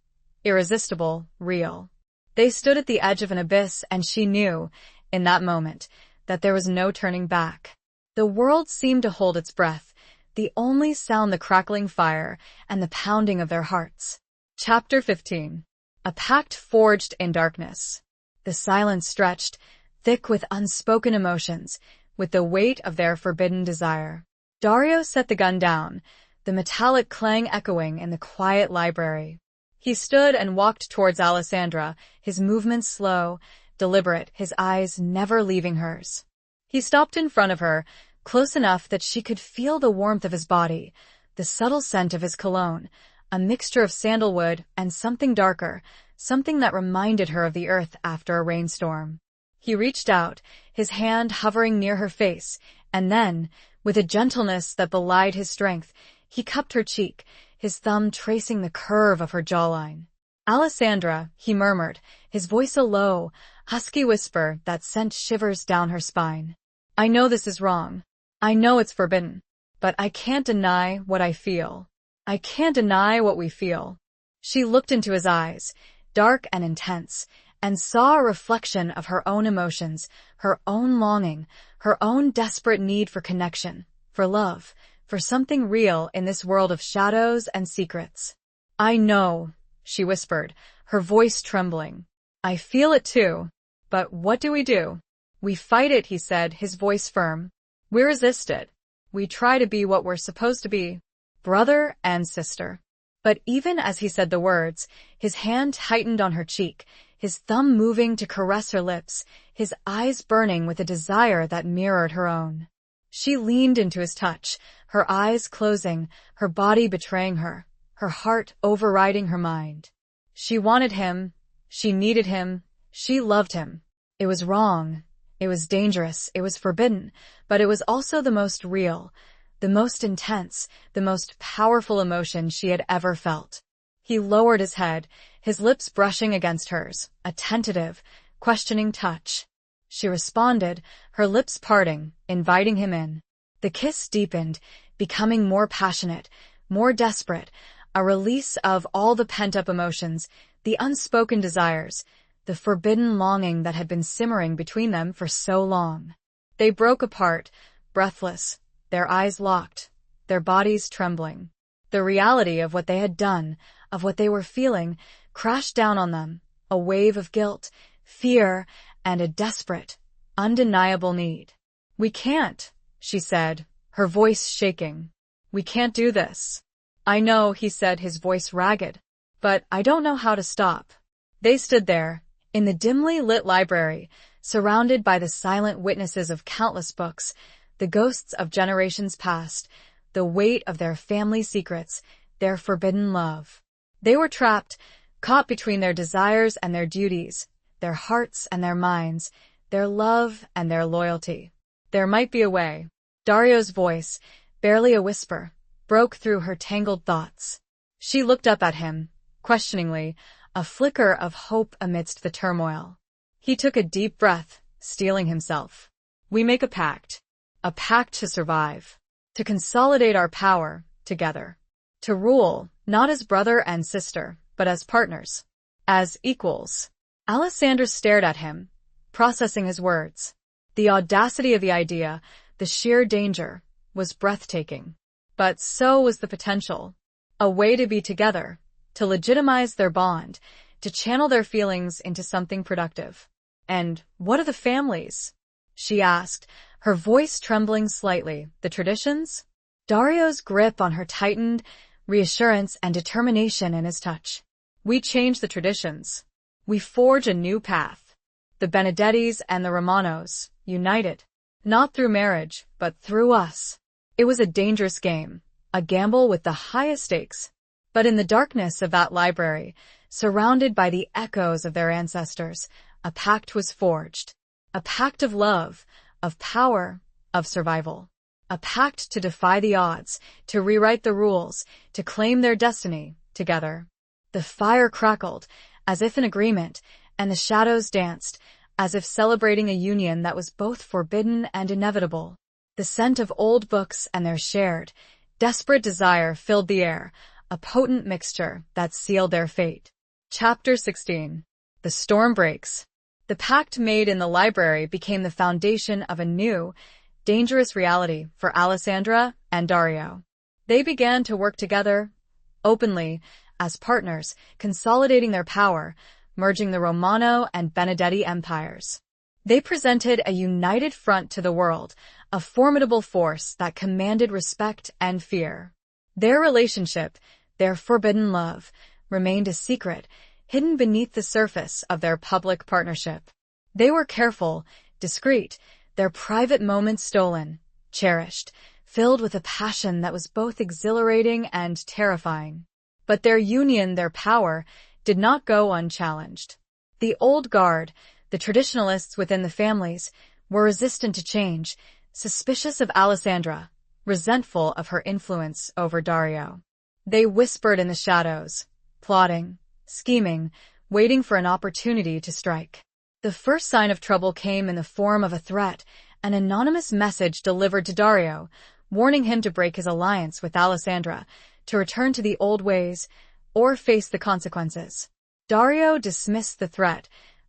irresistible, real. They stood at the edge of an abyss, and she knew, in that moment, that there was no turning back. The world seemed to hold its breath, the only sound the crackling fire and the pounding of their hearts. Chapter 15. A pact forged in darkness. The silence stretched, thick with unspoken emotions, with the weight of their forbidden desire. Dario set the gun down, the metallic clang echoing in the quiet library. He stood and walked towards Alessandra, his movements slow, deliberate, his eyes never leaving hers. He stopped in front of her, close enough that she could feel the warmth of his body, the subtle scent of his cologne, a mixture of sandalwood and something darker, something that reminded her of the earth after a rainstorm. He reached out, his hand hovering near her face, and then, with a gentleness that belied his strength, he cupped her cheek, his thumb tracing the curve of her jawline. "Alessandra," he murmured, his voice a low, husky whisper that sent shivers down her spine. "I know this is wrong. I know it's forbidden. But I can't deny what I feel. I can't deny what we feel." She looked into his eyes, dark and intense, and saw a reflection of her own emotions, her own longing, her own desperate need for connection, for love, for something real in this world of shadows and secrets. "I know," she whispered, her voice trembling. "I feel it too. But what do? We fight it," he said, his voice firm. "We resist it. We try to be what we're supposed to be, brother and sister." But even as he said the words, his hand tightened on her cheek, his thumb moving to caress her lips, his eyes burning with a desire that mirrored her own. She leaned into his touch, her eyes closing, her body betraying her, her heart overriding her mind. She wanted him, she needed him, she loved him. It was wrong, it was dangerous, it was forbidden, but it was also the most real, the most intense, the most powerful emotion she had ever felt. He lowered his head, his lips brushing against hers, a tentative, questioning touch. She responded, her lips parting, inviting him in. The kiss deepened, becoming more passionate, more desperate, a release of all the pent-up emotions, the unspoken desires, the forbidden longing that had been simmering between them for so long. They broke apart, breathless, their eyes locked, their bodies trembling. The reality of what they had done, of what they were feeling, crashed down on them, a wave of guilt, fear, and a desperate, undeniable need. "We can't," she said, her voice shaking. "We can't do this." "I know," he said, his voice ragged, "but I don't know how to stop." They stood there, in the dimly lit library, surrounded by the silent witnesses of countless books, the ghosts of generations past, the weight of their family secrets, their forbidden love. They were trapped, caught between their desires and their duties, their hearts and their minds, their love and their loyalty. "There might be a way." Dario's voice, barely a whisper, broke through her tangled thoughts. She looked up at him, questioningly, a flicker of hope amidst the turmoil. He took a deep breath, steeling himself. "We make a pact to survive, to consolidate our power together, to rule, not as brother and sister, but as partners, as equals." Alessandra stared at him, processing his words. The audacity of the idea, the sheer danger, was breathtaking. But so was the potential. A way to be together, to legitimize their bond, to channel their feelings into something productive. "And what are the families?" she asked, her voice trembling slightly. "The traditions?" Dario's grip on her tightened, reassurance and determination in his touch. "We change the traditions. We forge a new path. The Benedettis and the Romanos, united. Not through marriage, but through us." It was a dangerous game, a gamble with the highest stakes. But in the darkness of that library, surrounded by the echoes of their ancestors, a pact was forged. A pact of love, of power, of survival. A pact to defy the odds, to rewrite the rules, to claim their destiny together. The fire crackled, as if in agreement, and the shadows danced, as if celebrating a union that was both forbidden and inevitable. The scent of old books and their shared, desperate desire filled the air, a potent mixture that sealed their fate. Chapter 16. The Storm Breaks. The pact made in the library became the foundation of a new, dangerous reality for Alessandra and Dario. They began to work together, openly, as partners, consolidating their power, merging the Romano and Benedetti empires. They presented a united front to the world, a formidable force that commanded respect and fear. Their relationship, their forbidden love, remained a secret, hidden beneath the surface of their public partnership. They were careful, discreet, their private moments stolen, cherished, filled with a passion that was both exhilarating and terrifying. But their union, their power, did not go unchallenged. The old guard, the traditionalists within the families, were resistant to change, suspicious of Alessandra, resentful of her influence over Dario. They whispered in the shadows, plotting, scheming, waiting for an opportunity to strike. The first sign of trouble came in the form of a threat, an anonymous message delivered to Dario, warning him to break his alliance with Alessandra, to return to the old ways, or face the consequences. Dario dismissed the threat,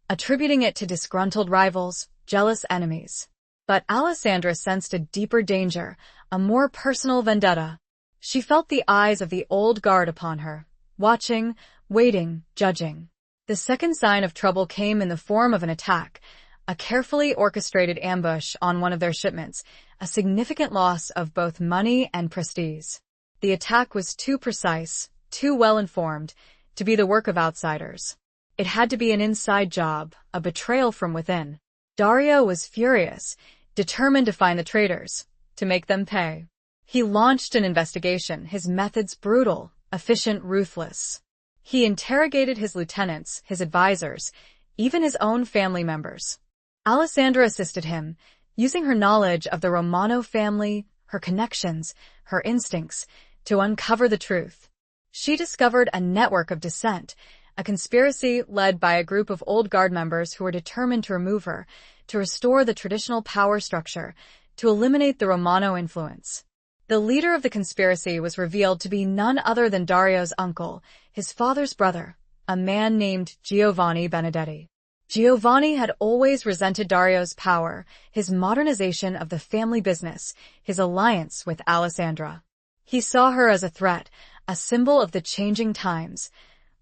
attributing it to disgruntled rivals, jealous enemies. But Alessandra sensed a deeper danger, a more personal vendetta. She felt the eyes of the old guard upon her, watching, waiting, judging. The second sign of trouble came in the form of an attack, a carefully orchestrated ambush on one of their shipments, a significant loss of both money and prestige. The attack was too precise, too well-informed, to be the work of outsiders. It had to be an inside job, a betrayal from within. Dario was furious, determined to find the traitors, to make them pay. He launched an investigation, his methods brutal, efficient, ruthless. He interrogated his lieutenants, his advisors, even his own family members. Alessandra assisted him, using her knowledge of the Romano family, her connections, her instincts, to uncover the truth. She discovered a network of dissent, a conspiracy led by a group of old guard members who were determined to remove her, to restore the traditional power structure, to eliminate the Romano influence. The leader of the conspiracy was revealed to be none other than Dario's uncle, his father's brother, a man named Giovanni Benedetti. Giovanni had always resented Dario's power, his modernization of the family business, his alliance with Alessandra. He saw her as a threat, a symbol of the changing times,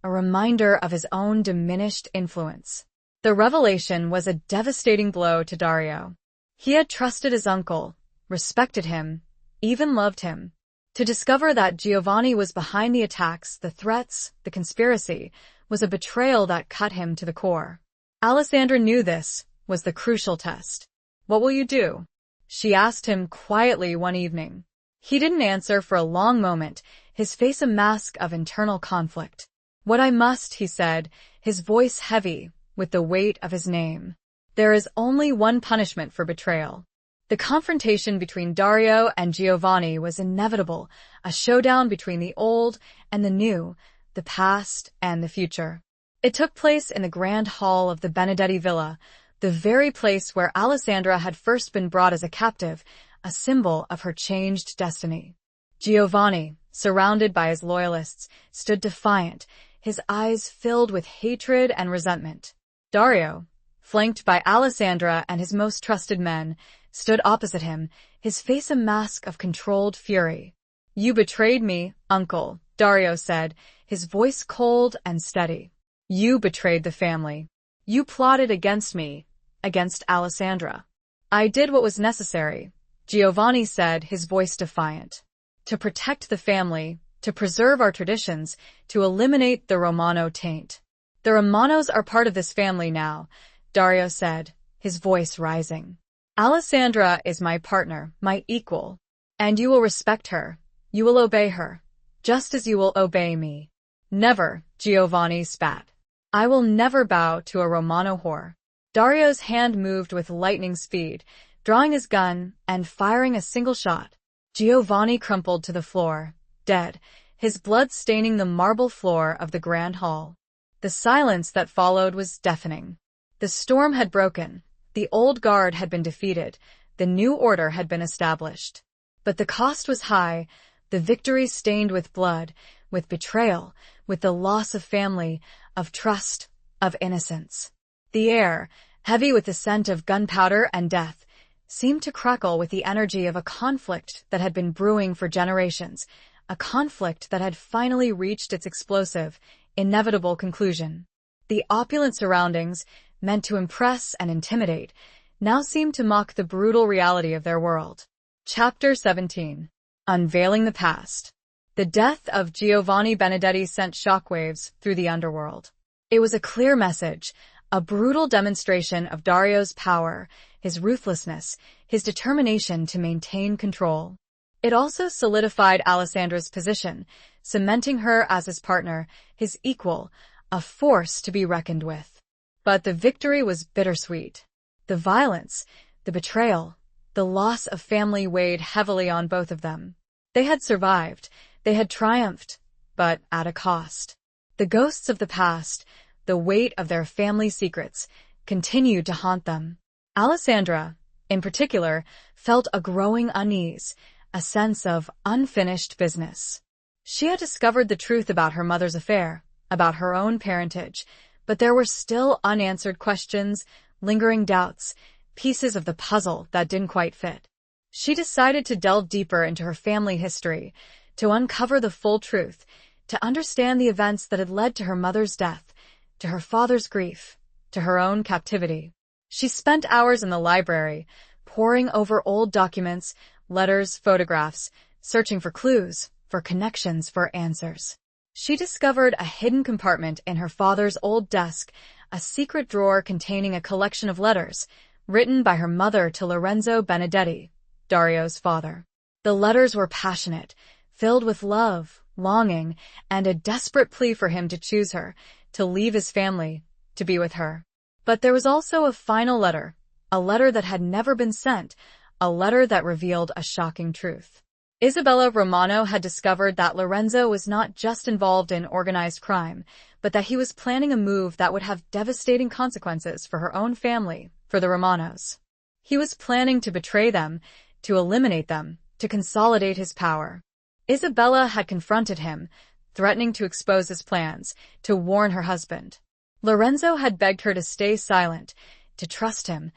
a reminder of his own diminished influence. The revelation was a devastating blow to Dario. He had trusted his uncle, respected him, even loved him. To discover that Giovanni was behind the attacks, the threats, the conspiracy, was a betrayal that cut him to the core. Alessandra knew this was the crucial test. "What will you do?" she asked him quietly one evening. He didn't answer for a long moment, his face a mask of internal conflict. "What I must," he said, his voice heavy with the weight of his name. "There is only one punishment for betrayal." The confrontation between Dario and Giovanni was inevitable, a showdown between the old and the new, the past and the future. It took place in the grand hall of the Benedetti Villa, the very place where Alessandra had first been brought as a captive, a symbol of her changed destiny. Giovanni, surrounded by his loyalists, stood defiant, his eyes filled with hatred and resentment. Dario, flanked by Alessandra and his most trusted men, stood opposite him, his face a mask of controlled fury. "You betrayed me, uncle," Dario said, his voice cold and steady. "You betrayed the family. You plotted against me, against Alessandra." "I did what was necessary," Giovanni said, his voice defiant. "To protect the family, to preserve our traditions, to eliminate the Romano taint." "The Romanos are part of this family now," Dario said, his voice rising. "Alessandra is my partner, my equal. And you will respect her. You will obey her, just as you will obey me." "Never," Giovanni spat. "I will never bow to a Romano whore." Dario's hand moved with lightning speed, drawing his gun and firing a single shot. Giovanni crumpled to the floor, dead, his blood staining the marble floor of the grand hall. The silence that followed was deafening. The storm had broken, the old guard had been defeated, the new order had been established. But the cost was high, the victory stained with blood, with betrayal, with the loss of family, of trust, of innocence. The air, heavy with the scent of gunpowder and death, seemed to crackle with the energy of a conflict that had been brewing for generations, a conflict that had finally reached its explosive, inevitable conclusion. The opulent surroundings, meant to impress and intimidate, now seemed to mock the brutal reality of their world. Chapter 17. Unveiling the Past. The death of Giovanni Benedetti sent shockwaves through the underworld. It was a clear message, a brutal demonstration of Dario's power, his ruthlessness, his determination to maintain control. It also solidified Alessandra's position, cementing her as his partner, his equal, a force to be reckoned with. But the victory was bittersweet. The violence, the betrayal, the loss of family weighed heavily on both of them. They had survived, they had triumphed, but at a cost. The ghosts of the past, the weight of their family secrets, continued to haunt them. Alessandra, in particular, felt a growing unease, a sense of unfinished business. She had discovered the truth about her mother's affair, about her own parentage, but there were still unanswered questions, lingering doubts, pieces of the puzzle that didn't quite fit. She decided to delve deeper into her family history, to uncover the full truth, to understand the events that had led to her mother's death, to her father's grief, to her own captivity. She spent hours in the library, poring over old documents, letters, photographs, searching for clues, for connections, for answers. She discovered a hidden compartment in her father's old desk, a secret drawer containing a collection of letters, written by her mother to Lorenzo Benedetti, Dario's father. The letters were passionate, filled with love, longing, and a desperate plea for him to choose her, to leave his family, to be with her. But there was also a final letter, a letter that had never been sent, a letter that revealed a shocking truth. Isabella Romano had discovered that Lorenzo was not just involved in organized crime, but that he was planning a move that would have devastating consequences for her own family, for the Romanos. He was planning to betray them, to eliminate them, to consolidate his power. Isabella had confronted him, threatening to expose his plans, to warn her husband. Lorenzo had begged her to stay silent, to trust him,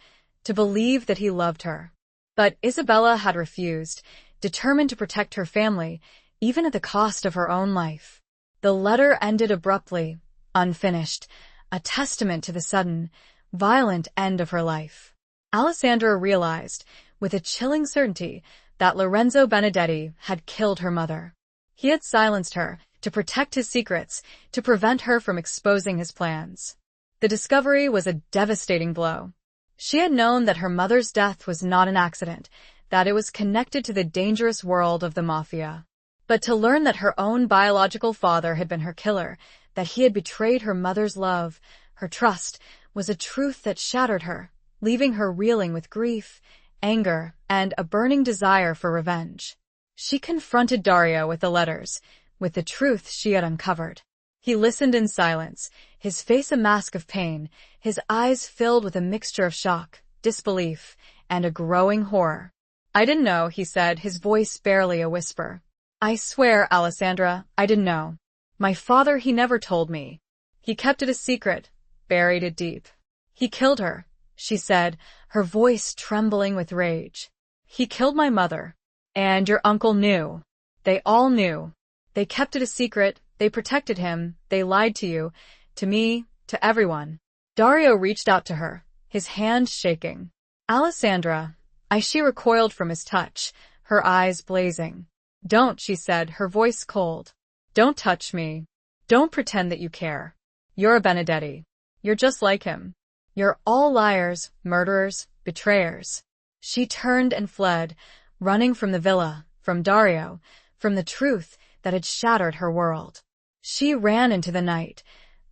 to believe that he loved her. But Isabella had refused, determined to protect her family, even at the cost of her own life. The letter ended abruptly, unfinished, a testament to the sudden, violent end of her life. Alessandra realized, with a chilling certainty, that Lorenzo Benedetti had killed her mother. He had silenced her, to protect his secrets, to prevent her from exposing his plans. The discovery was a devastating blow. She had known that her mother's death was not an accident, that it was connected to the dangerous world of the mafia. But to learn that her own biological father had been her killer, that he had betrayed her mother's love, her trust, was a truth that shattered her, leaving her reeling with grief, anger, and a burning desire for revenge. She confronted Dario with the letters, with the truth she had uncovered. He listened in silence, his face a mask of pain, his eyes filled with a mixture of shock, disbelief, and a growing horror. "I didn't know," he said, his voice barely a whisper. "I swear, Alessandra, I didn't know. My father, he never told me. He kept it a secret, buried it deep. He killed her," she said, her voice trembling with rage. "He killed my mother. And your uncle knew. They all knew. They kept it a secret, they protected him, they lied to you, to me, to everyone." Dario reached out to her, his hand shaking. "Alessandra," she recoiled from his touch, her eyes blazing. "Don't," she said, her voice cold. "Don't touch me. Don't pretend that you care. You're a Benedetti. You're just like him. You're all liars, murderers, betrayers." She turned and fled, running from the villa, from Dario, from the truth that had shattered her world. She ran into the night,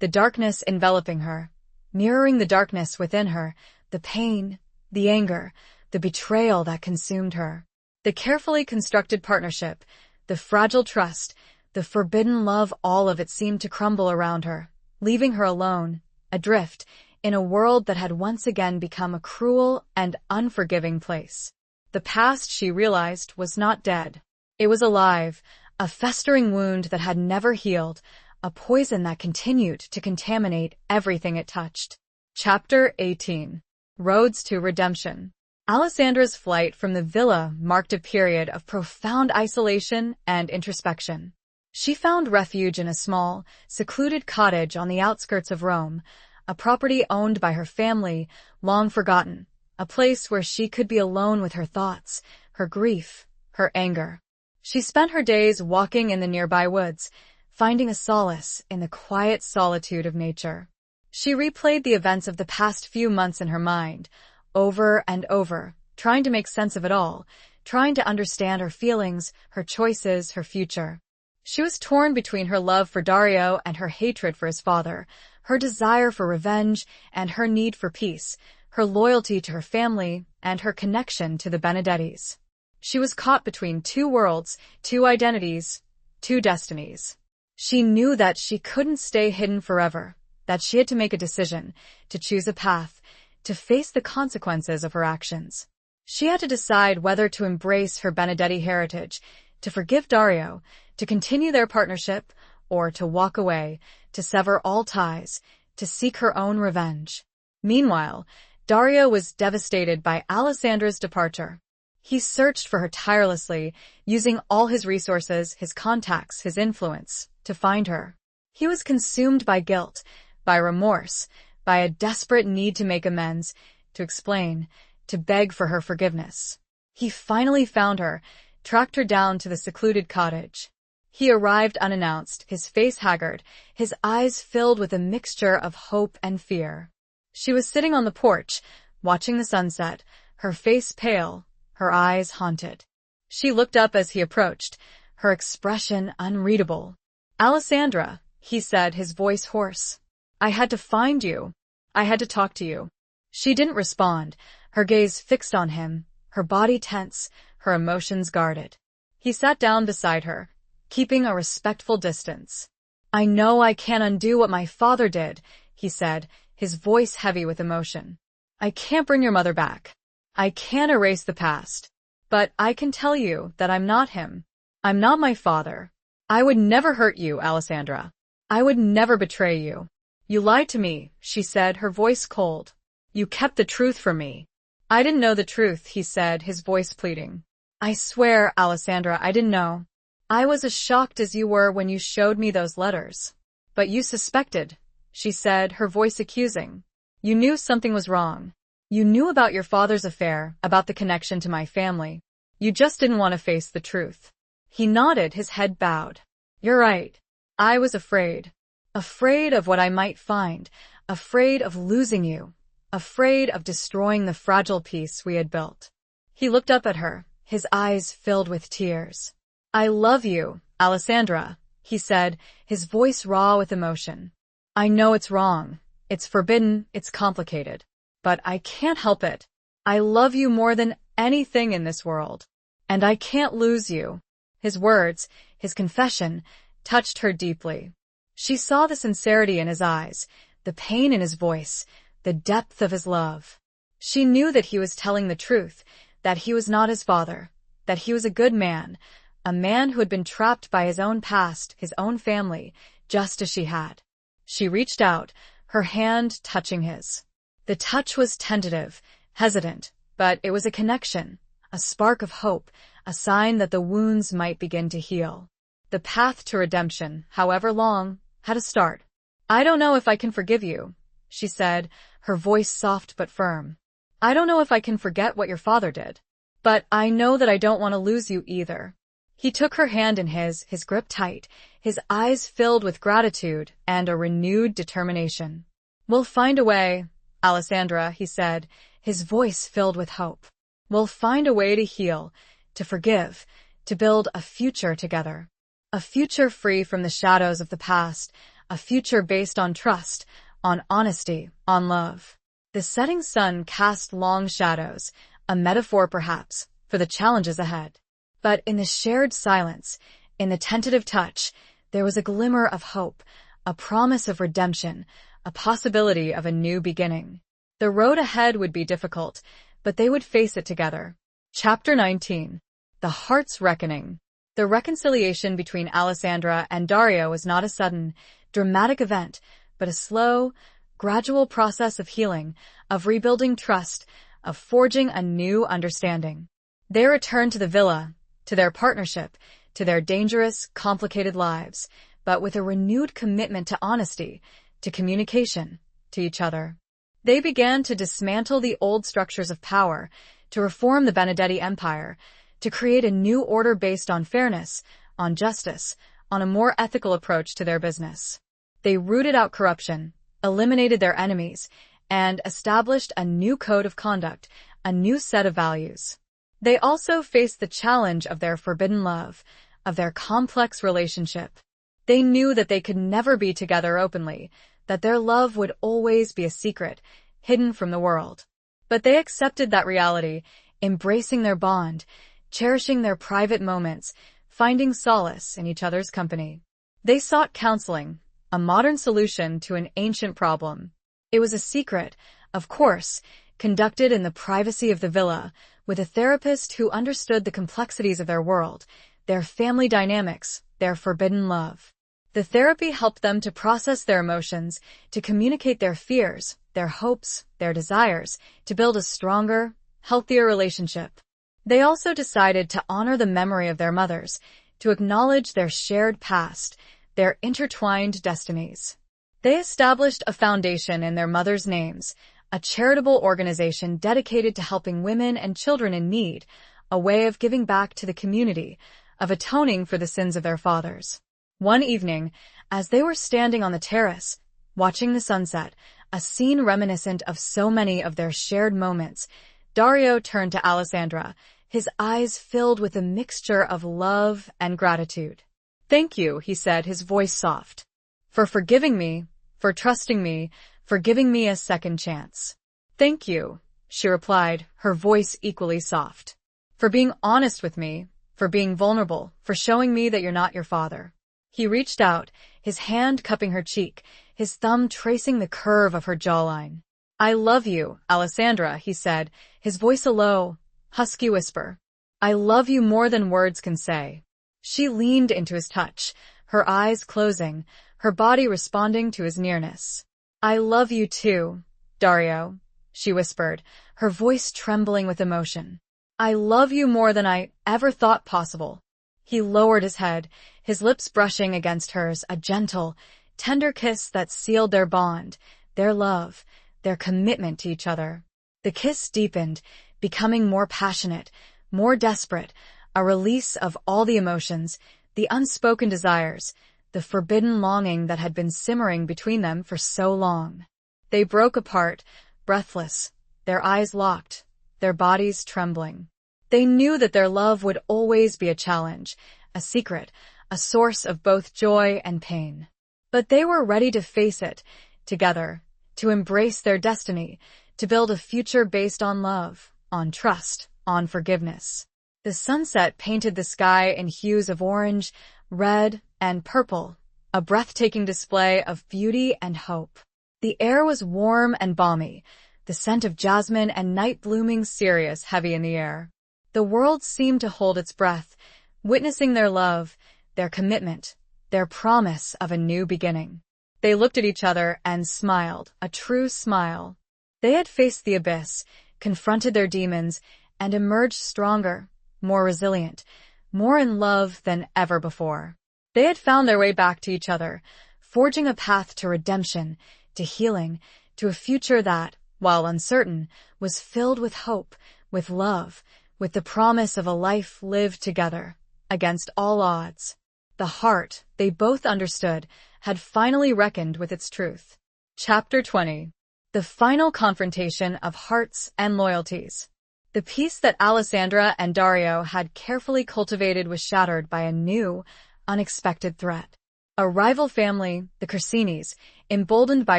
the darkness enveloping her, mirroring the darkness within her, the pain, the anger, the betrayal that consumed her. The carefully constructed partnership, the fragile trust, the forbidden love, all of it seemed to crumble around her, leaving her alone, adrift, in a world that had once again become a cruel and unforgiving place. The past, she realized, was not dead. It was alive, a festering wound that had never healed, a poison that continued to contaminate everything it touched. Chapter 18. Roads to Redemption. Alessandra's flight from the villa marked a period of profound isolation and introspection. She found refuge in a small, secluded cottage on the outskirts of Rome, a property owned by her family, long forgotten, a place where she could be alone with her thoughts, her grief, her anger. She spent her days walking in the nearby woods, finding a solace in the quiet solitude of nature. She replayed the events of the past few months in her mind, over and over, trying to make sense of it all, trying to understand her feelings, her choices, her future. She was torn between her love for Dario and her hatred for his father, her desire for revenge and her need for peace, her loyalty to her family and her connection to the Benedettis. She was caught between two worlds, two identities, two destinies. She knew that she couldn't stay hidden forever, that she had to make a decision, to choose a path, to face the consequences of her actions. She had to decide whether to embrace her Benedetti heritage, to forgive Dario, to continue their partnership, or to walk away, to sever all ties, to seek her own revenge. Meanwhile, Dario was devastated by Alessandra's departure. He searched for her tirelessly, using all his resources, his contacts, his influence, to find her. He was consumed by guilt, by remorse, by a desperate need to make amends, to explain, to beg for her forgiveness. He finally found her, tracked her down to the secluded cottage. He arrived unannounced, his face haggard, his eyes filled with a mixture of hope and fear. She was sitting on the porch, watching the sunset, her face pale, her eyes haunted. She looked up as he approached, her expression unreadable. "Alessandra," he said, his voice hoarse. "I had to find you. I had to talk to you." She didn't respond, her gaze fixed on him, her body tense, her emotions guarded. He sat down beside her, keeping a respectful distance. "I know I can't undo what my father did," he said, his voice heavy with emotion. "I can't bring your mother back. I can't erase the past. But I can tell you that I'm not him. I'm not my father. I would never hurt you, Alessandra. I would never betray you. You lied to me, she said, her voice cold. You kept the truth from me. I didn't know the truth, he said, his voice pleading. I swear, Alessandra, I didn't know. I was as shocked as you were when you showed me those letters. But you suspected, she said, her voice accusing. You knew something was wrong. You knew about your father's affair, about the connection to my family. You just didn't want to face the truth. He nodded, his head bowed. You're right. I was afraid. Afraid of what I might find. Afraid of losing you. Afraid of destroying the fragile peace we had built. He looked up at her, his eyes filled with tears. I love you, Alessandra, he said, his voice raw with emotion. I know it's wrong. It's forbidden, it's complicated. But I can't help it. I love you more than anything in this world. And I can't lose you. His words, his confession, touched her deeply. She saw the sincerity in his eyes, the pain in his voice, the depth of his love. She knew that he was telling the truth, that he was not his father, that he was a good man, a man who had been trapped by his own past, his own family, just as she had. She reached out, her hand touching his. The touch was tentative, hesitant, but it was a connection, a spark of hope, a sign that the wounds might begin to heal. The path to redemption, however long, had a start. I don't know if I can forgive you, she said, her voice soft but firm. I don't know if I can forget what your father did. But I know that I don't want to lose you either. He took her hand in his grip tight, his eyes filled with gratitude and a renewed determination. We'll find a way, Alessandra, he said, his voice filled with hope. We'll find a way to heal, to forgive, to build a future together. A future free from the shadows of the past, a future based on trust, on honesty, on love. The setting sun cast long shadows, a metaphor perhaps, for the challenges ahead. But in the shared silence, in the tentative touch, there was a glimmer of hope, a promise of redemption, a possibility of a new beginning. The road ahead would be difficult, but they would face it together. Chapter 19. The Heart's Reckoning. The reconciliation between Alessandra and Dario was not a sudden, dramatic event, but a slow, gradual process of healing, of rebuilding trust, of forging a new understanding. They returned to the villa, to their partnership, to their dangerous, complicated lives, but with a renewed commitment to honesty, to communication, to each other. They began to dismantle the old structures of power, to reform the Benedetti Empire, to create a new order based on fairness, on justice, on a more ethical approach to their business. They rooted out corruption, eliminated their enemies, and established a new code of conduct, a new set of values. They also faced the challenge of their forbidden love, of their complex relationship. They knew that they could never be together openly, that their love would always be a secret, hidden from the world. But they accepted that reality, embracing their bond, cherishing their private moments, finding solace in each other's company. They sought counseling, a modern solution to an ancient problem. It was a secret, of course, conducted in the privacy of the villa, with a therapist who understood the complexities of their world, their family dynamics, their forbidden love. The therapy helped them to process their emotions, to communicate their fears, their hopes, their desires, to build a stronger, healthier relationship. They also decided to honor the memory of their mothers, to acknowledge their shared past, their intertwined destinies. They established a foundation in their mothers' names, a charitable organization dedicated to helping women and children in need, a way of giving back to the community, of atoning for the sins of their fathers. One evening, as they were standing on the terrace, watching the sunset, a scene reminiscent of so many of their shared moments, Dario turned to Alessandra, his eyes filled with a mixture of love and gratitude. Thank you, he said, his voice soft. For forgiving me, for trusting me, for giving me a second chance. Thank you, she replied, her voice equally soft. For being honest with me, for being vulnerable, for showing me that you're not your father. He reached out, his hand cupping her cheek, his thumb tracing the curve of her jawline. I love you, Alessandra, he said, his voice a low, husky whisper. I love you more than words can say. She leaned into his touch, her eyes closing, her body responding to his nearness. I love you too, Dario, she whispered, her voice trembling with emotion. I love you more than I ever thought possible. He lowered his head, his lips brushing against hers, a gentle, tender kiss that sealed their bond, their love, their commitment to each other. The kiss deepened, becoming more passionate, more desperate, a release of all the emotions, the unspoken desires, the forbidden longing that had been simmering between them for so long. They broke apart, breathless, their eyes locked, their bodies trembling. They knew that their love would always be a challenge, a secret, a source of both joy and pain. But they were ready to face it, together, to embrace their destiny, to build a future based on love, on trust, on forgiveness. The sunset painted the sky in hues of orange, red, and purple, a breathtaking display of beauty and hope. The air was warm and balmy, the scent of jasmine and night-blooming cereus heavy in the air. The world seemed to hold its breath, witnessing their love, their commitment, their promise of a new beginning. They looked at each other and smiled, a true smile. They had faced the abyss, confronted their demons, and emerged stronger, more resilient, more in love than ever before. They had found their way back to each other, forging a path to redemption, to healing, to a future that, while uncertain, was filled with hope, with love, with the promise of a life lived together, against all odds. The heart, they both understood, had finally reckoned with its truth. Chapter 20. The final confrontation of hearts and loyalties. The peace that Alessandra and Dario had carefully cultivated was shattered by a new, unexpected threat. A rival family, the Corsinis, emboldened by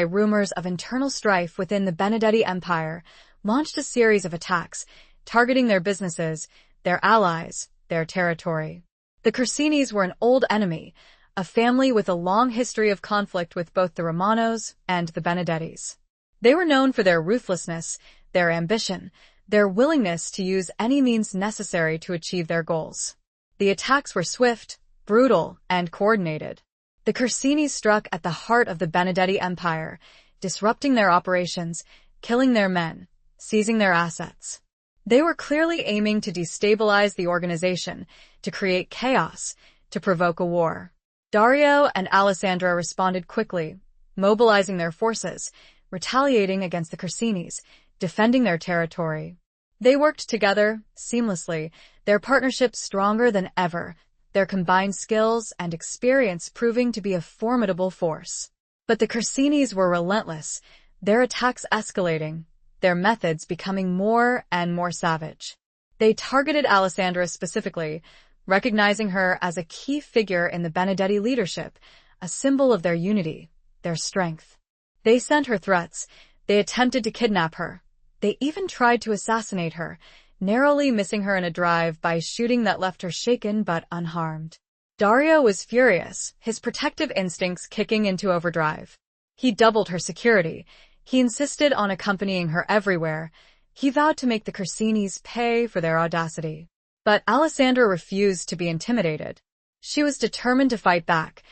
rumors of internal strife within the Benedetti Empire, launched a series of attacks, targeting their businesses, their allies, their territory. The Corsinis were an old enemy, a family with a long history of conflict with both the Romanos and the Benedettis. They were known for their ruthlessness, their ambition, their willingness to use any means necessary to achieve their goals. The attacks were swift, brutal, and coordinated. The Corsinis struck at the heart of the Benedetti Empire, disrupting their operations, killing their men, seizing their assets. They were clearly aiming to destabilize the organization, to create chaos, to provoke a war. Dario and Alessandra responded quickly, mobilizing their forces, retaliating against the Corsinis, defending their territory. They worked together, seamlessly, their partnership stronger than ever, their combined skills and experience proving to be a formidable force. But the Corsinis were relentless, their attacks escalating, their methods becoming more and more savage. They targeted Alessandra specifically, recognizing her as a key figure in the Benedetti leadership, a symbol of their unity, their strength. They sent her threats, they attempted to kidnap her, they even tried to assassinate her, narrowly missing her in a drive by shooting that left her shaken but unharmed. Dario was furious, his protective instincts kicking into overdrive. He doubled her security. He insisted on accompanying her everywhere. He vowed to make the Corsinis pay for their audacity. But Alessandra refused to be intimidated. She was determined to fight back,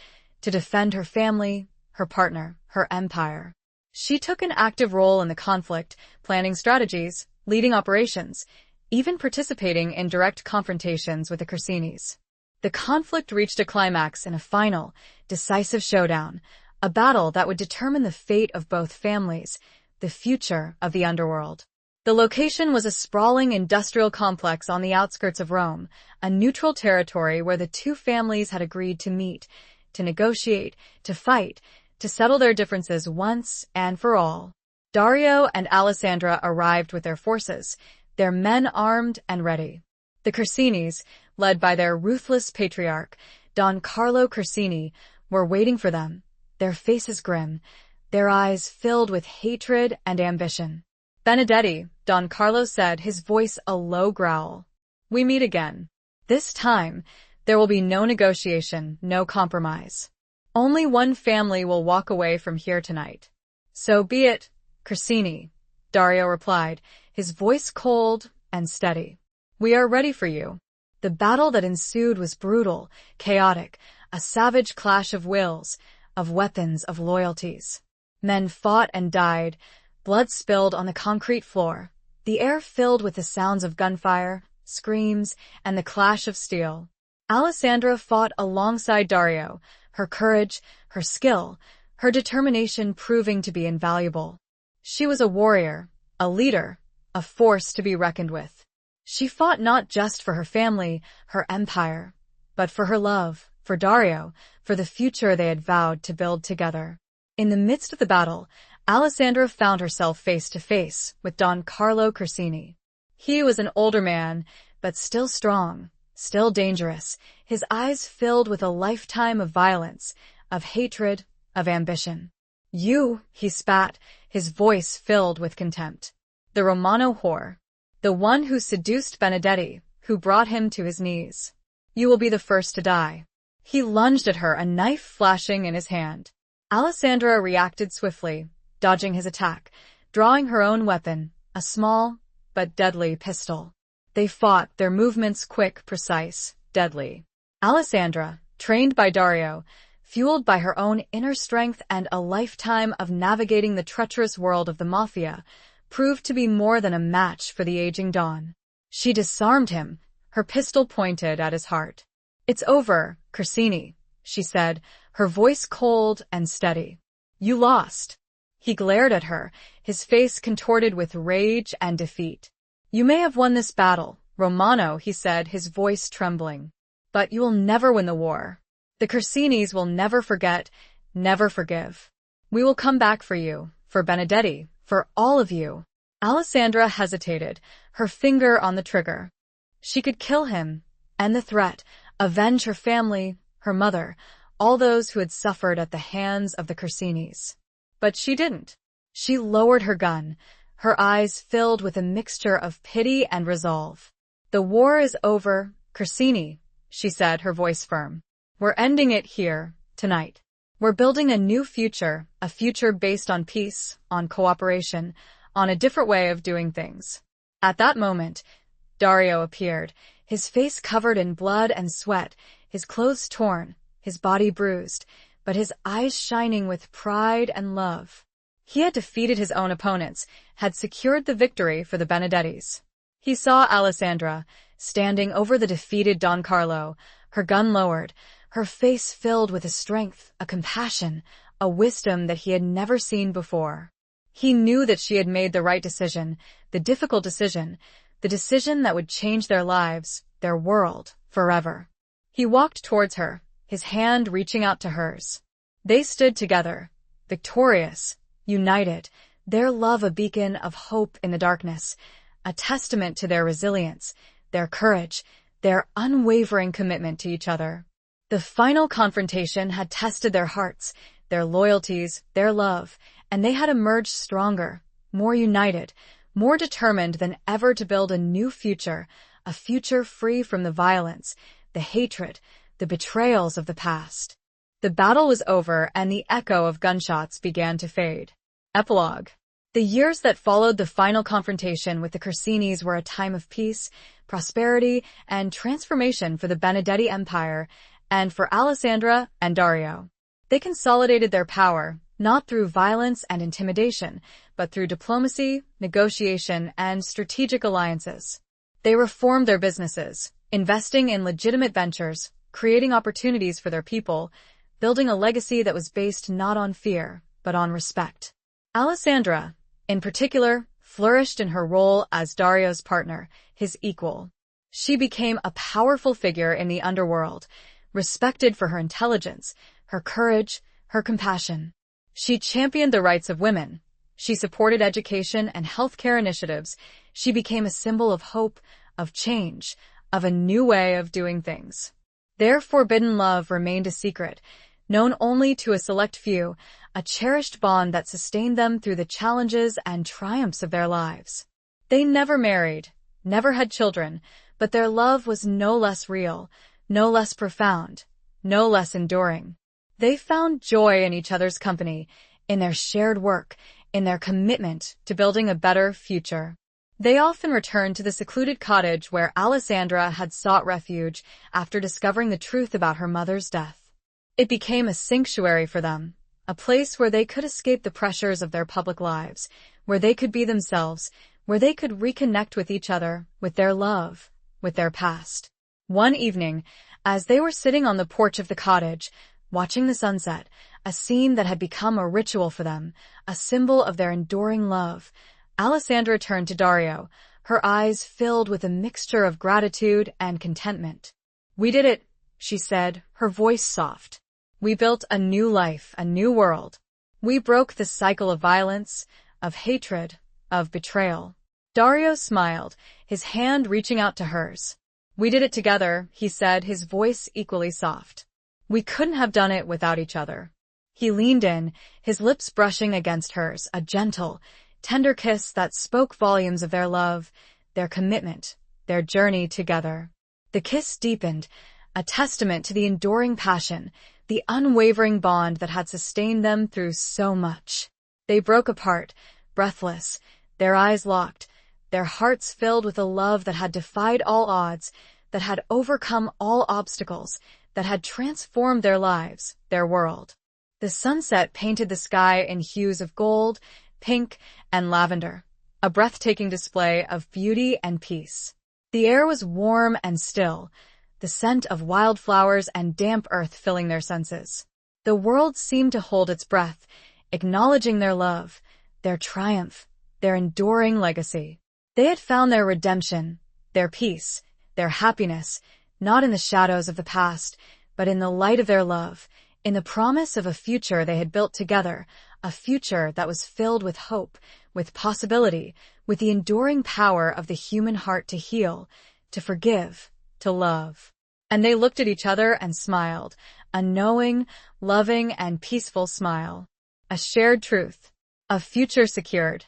to defend her family, her partner, her empire. She took an active role in the conflict, planning strategies, leading operations, even participating in direct confrontations with the Corsinis. The conflict reached a climax in a final, decisive showdown, a battle that would determine the fate of both families, the future of the underworld. The location was a sprawling industrial complex on the outskirts of Rome, a neutral territory where the two families had agreed to meet, to negotiate, to fight, to settle their differences once and for all. Dario and Alessandra arrived with their forces, their men armed and ready. The Corsinis, led by their ruthless patriarch, Don Carlo Corsini, were waiting for them, their faces grim, their eyes filled with hatred and ambition. Benedetti, Don Carlo said, his voice a low growl. We meet again. This time, there will be no negotiation, no compromise. Only one family will walk away from here tonight. So be it, Corsini, Dario replied, his voice cold and steady. We are ready for you. The battle that ensued was brutal, chaotic, a savage clash of wills, of weapons, of loyalties. Men fought and died, blood spilled on the concrete floor, the air filled with the sounds of gunfire, screams, and the clash of steel. Alessandra fought alongside Dario, her courage, her skill, her determination proving to be invaluable. She was a warrior, a leader, a force to be reckoned with. She fought not just for her family, her empire, but for her love, for Dario, for the future they had vowed to build together. In the midst of the battle, Alessandra found herself face to face with Don Carlo Corsini. He was an older man, but still strong, still dangerous, his eyes filled with a lifetime of violence, of hatred, of ambition. "You," he spat, his voice filled with contempt. "The Romano whore. The one who seduced Benedetti, who brought him to his knees. You will be the first to die." He lunged at her, a knife flashing in his hand. Alessandra reacted swiftly, dodging his attack, drawing her own weapon, a small but deadly pistol. They fought, their movements quick, precise, deadly. Alessandra, trained by Dario, fueled by her own inner strength and a lifetime of navigating the treacherous world of the Mafia, proved to be more than a match for the aging Don. She disarmed him, her pistol pointed at his heart. "It's over, Corsini," she said, her voice cold and steady. "You lost." He glared at her, his face contorted with rage and defeat. "You may have won this battle, Romano," he said, his voice trembling. "But you will never win the war. The Corsinis will never forget, never forgive. We will come back for you, for Benedetti, for all of you." Alessandra hesitated, her finger on the trigger. She could kill him, end the threat, avenge her family, her mother, all those who had suffered at the hands of the Corsinis. But she didn't. She lowered her gun, her eyes filled with a mixture of pity and resolve. "The war is over, Corsini," she said, her voice firm. "We're ending it here, tonight. We're building a new future, a future based on peace, on cooperation, on a different way of doing things." At that moment, Dario appeared, his face covered in blood and sweat, his clothes torn, his body bruised, but his eyes shining with pride and love. He had defeated his own opponents, had secured the victory for the Benedettis. He saw Alessandra, standing over the defeated Don Carlo, her gun lowered, her face filled with a strength, a compassion, a wisdom that he had never seen before. He knew that she had made the right decision, the difficult decision, the decision that would change their lives, their world, forever. He walked towards her, his hand reaching out to hers. They stood together, victorious, united, their love a beacon of hope in the darkness, a testament to their resilience, their courage, their unwavering commitment to each other. The final confrontation had tested their hearts, their loyalties, their love, and they had emerged stronger, more united, more determined than ever to build a new future, a future free from the violence, the hatred, the betrayals of the past. The battle was over and the echo of gunshots began to fade. Epilogue. The years that followed the final confrontation with the Corsinis were a time of peace, prosperity, and transformation for the Benedetti Empire and for Alessandra and Dario. They consolidated their power, not through violence and intimidation, but through diplomacy, negotiation, and strategic alliances. They reformed their businesses, investing in legitimate ventures, creating opportunities for their people, building a legacy that was based not on fear, but on respect. Alessandra, in particular, flourished in her role as Dario's partner, his equal. She became a powerful figure in the underworld, respected for her intelligence, her courage, her compassion. She championed the rights of women. She supported education and healthcare initiatives. She became a symbol of hope, of change, of a new way of doing things. Their forbidden love remained a secret, known only to a select few, a cherished bond that sustained them through the challenges and triumphs of their lives. They never married, never had children, but their love was no less real, no less profound, no less enduring. They found joy in each other's company, in their shared work, in their commitment to building a better future. They often returned to the secluded cottage where Alessandra had sought refuge after discovering the truth about her mother's death. It became a sanctuary for them, a place where they could escape the pressures of their public lives, where they could be themselves, where they could reconnect with each other, with their love, with their past. One evening, as they were sitting on the porch of the cottage, watching the sunset, a scene that had become a ritual for them, a symbol of their enduring love, Alessandra turned to Dario, her eyes filled with a mixture of gratitude and contentment. "We did it," she said, her voice soft. "We built a new life, a new world. We broke the cycle of violence, of hatred, of betrayal." Dario smiled, his hand reaching out to hers. "We did it together," he said, his voice equally soft. "We couldn't have done it without each other." He leaned in, his lips brushing against hers, a gentle, tender kiss that spoke volumes of their love, their commitment, their journey together. The kiss deepened, a testament to the enduring passion, the unwavering bond that had sustained them through so much. They broke apart, breathless, their eyes locked, their hearts filled with a love that had defied all odds, that had overcome all obstacles, that had transformed their lives, their world. The sunset painted the sky in hues of gold, pink, and lavender, a breathtaking display of beauty and peace. The air was warm and still, the scent of wildflowers and damp earth filling their senses. The world seemed to hold its breath, acknowledging their love, their triumph, their enduring legacy. They had found their redemption, their peace, their happiness, not in the shadows of the past, but in the light of their love, in the promise of a future they had built together, a future that was filled with hope, with possibility, with the enduring power of the human heart to heal, to forgive, to love. And they looked at each other and smiled, a knowing, loving, and peaceful smile. A shared truth, a future secured.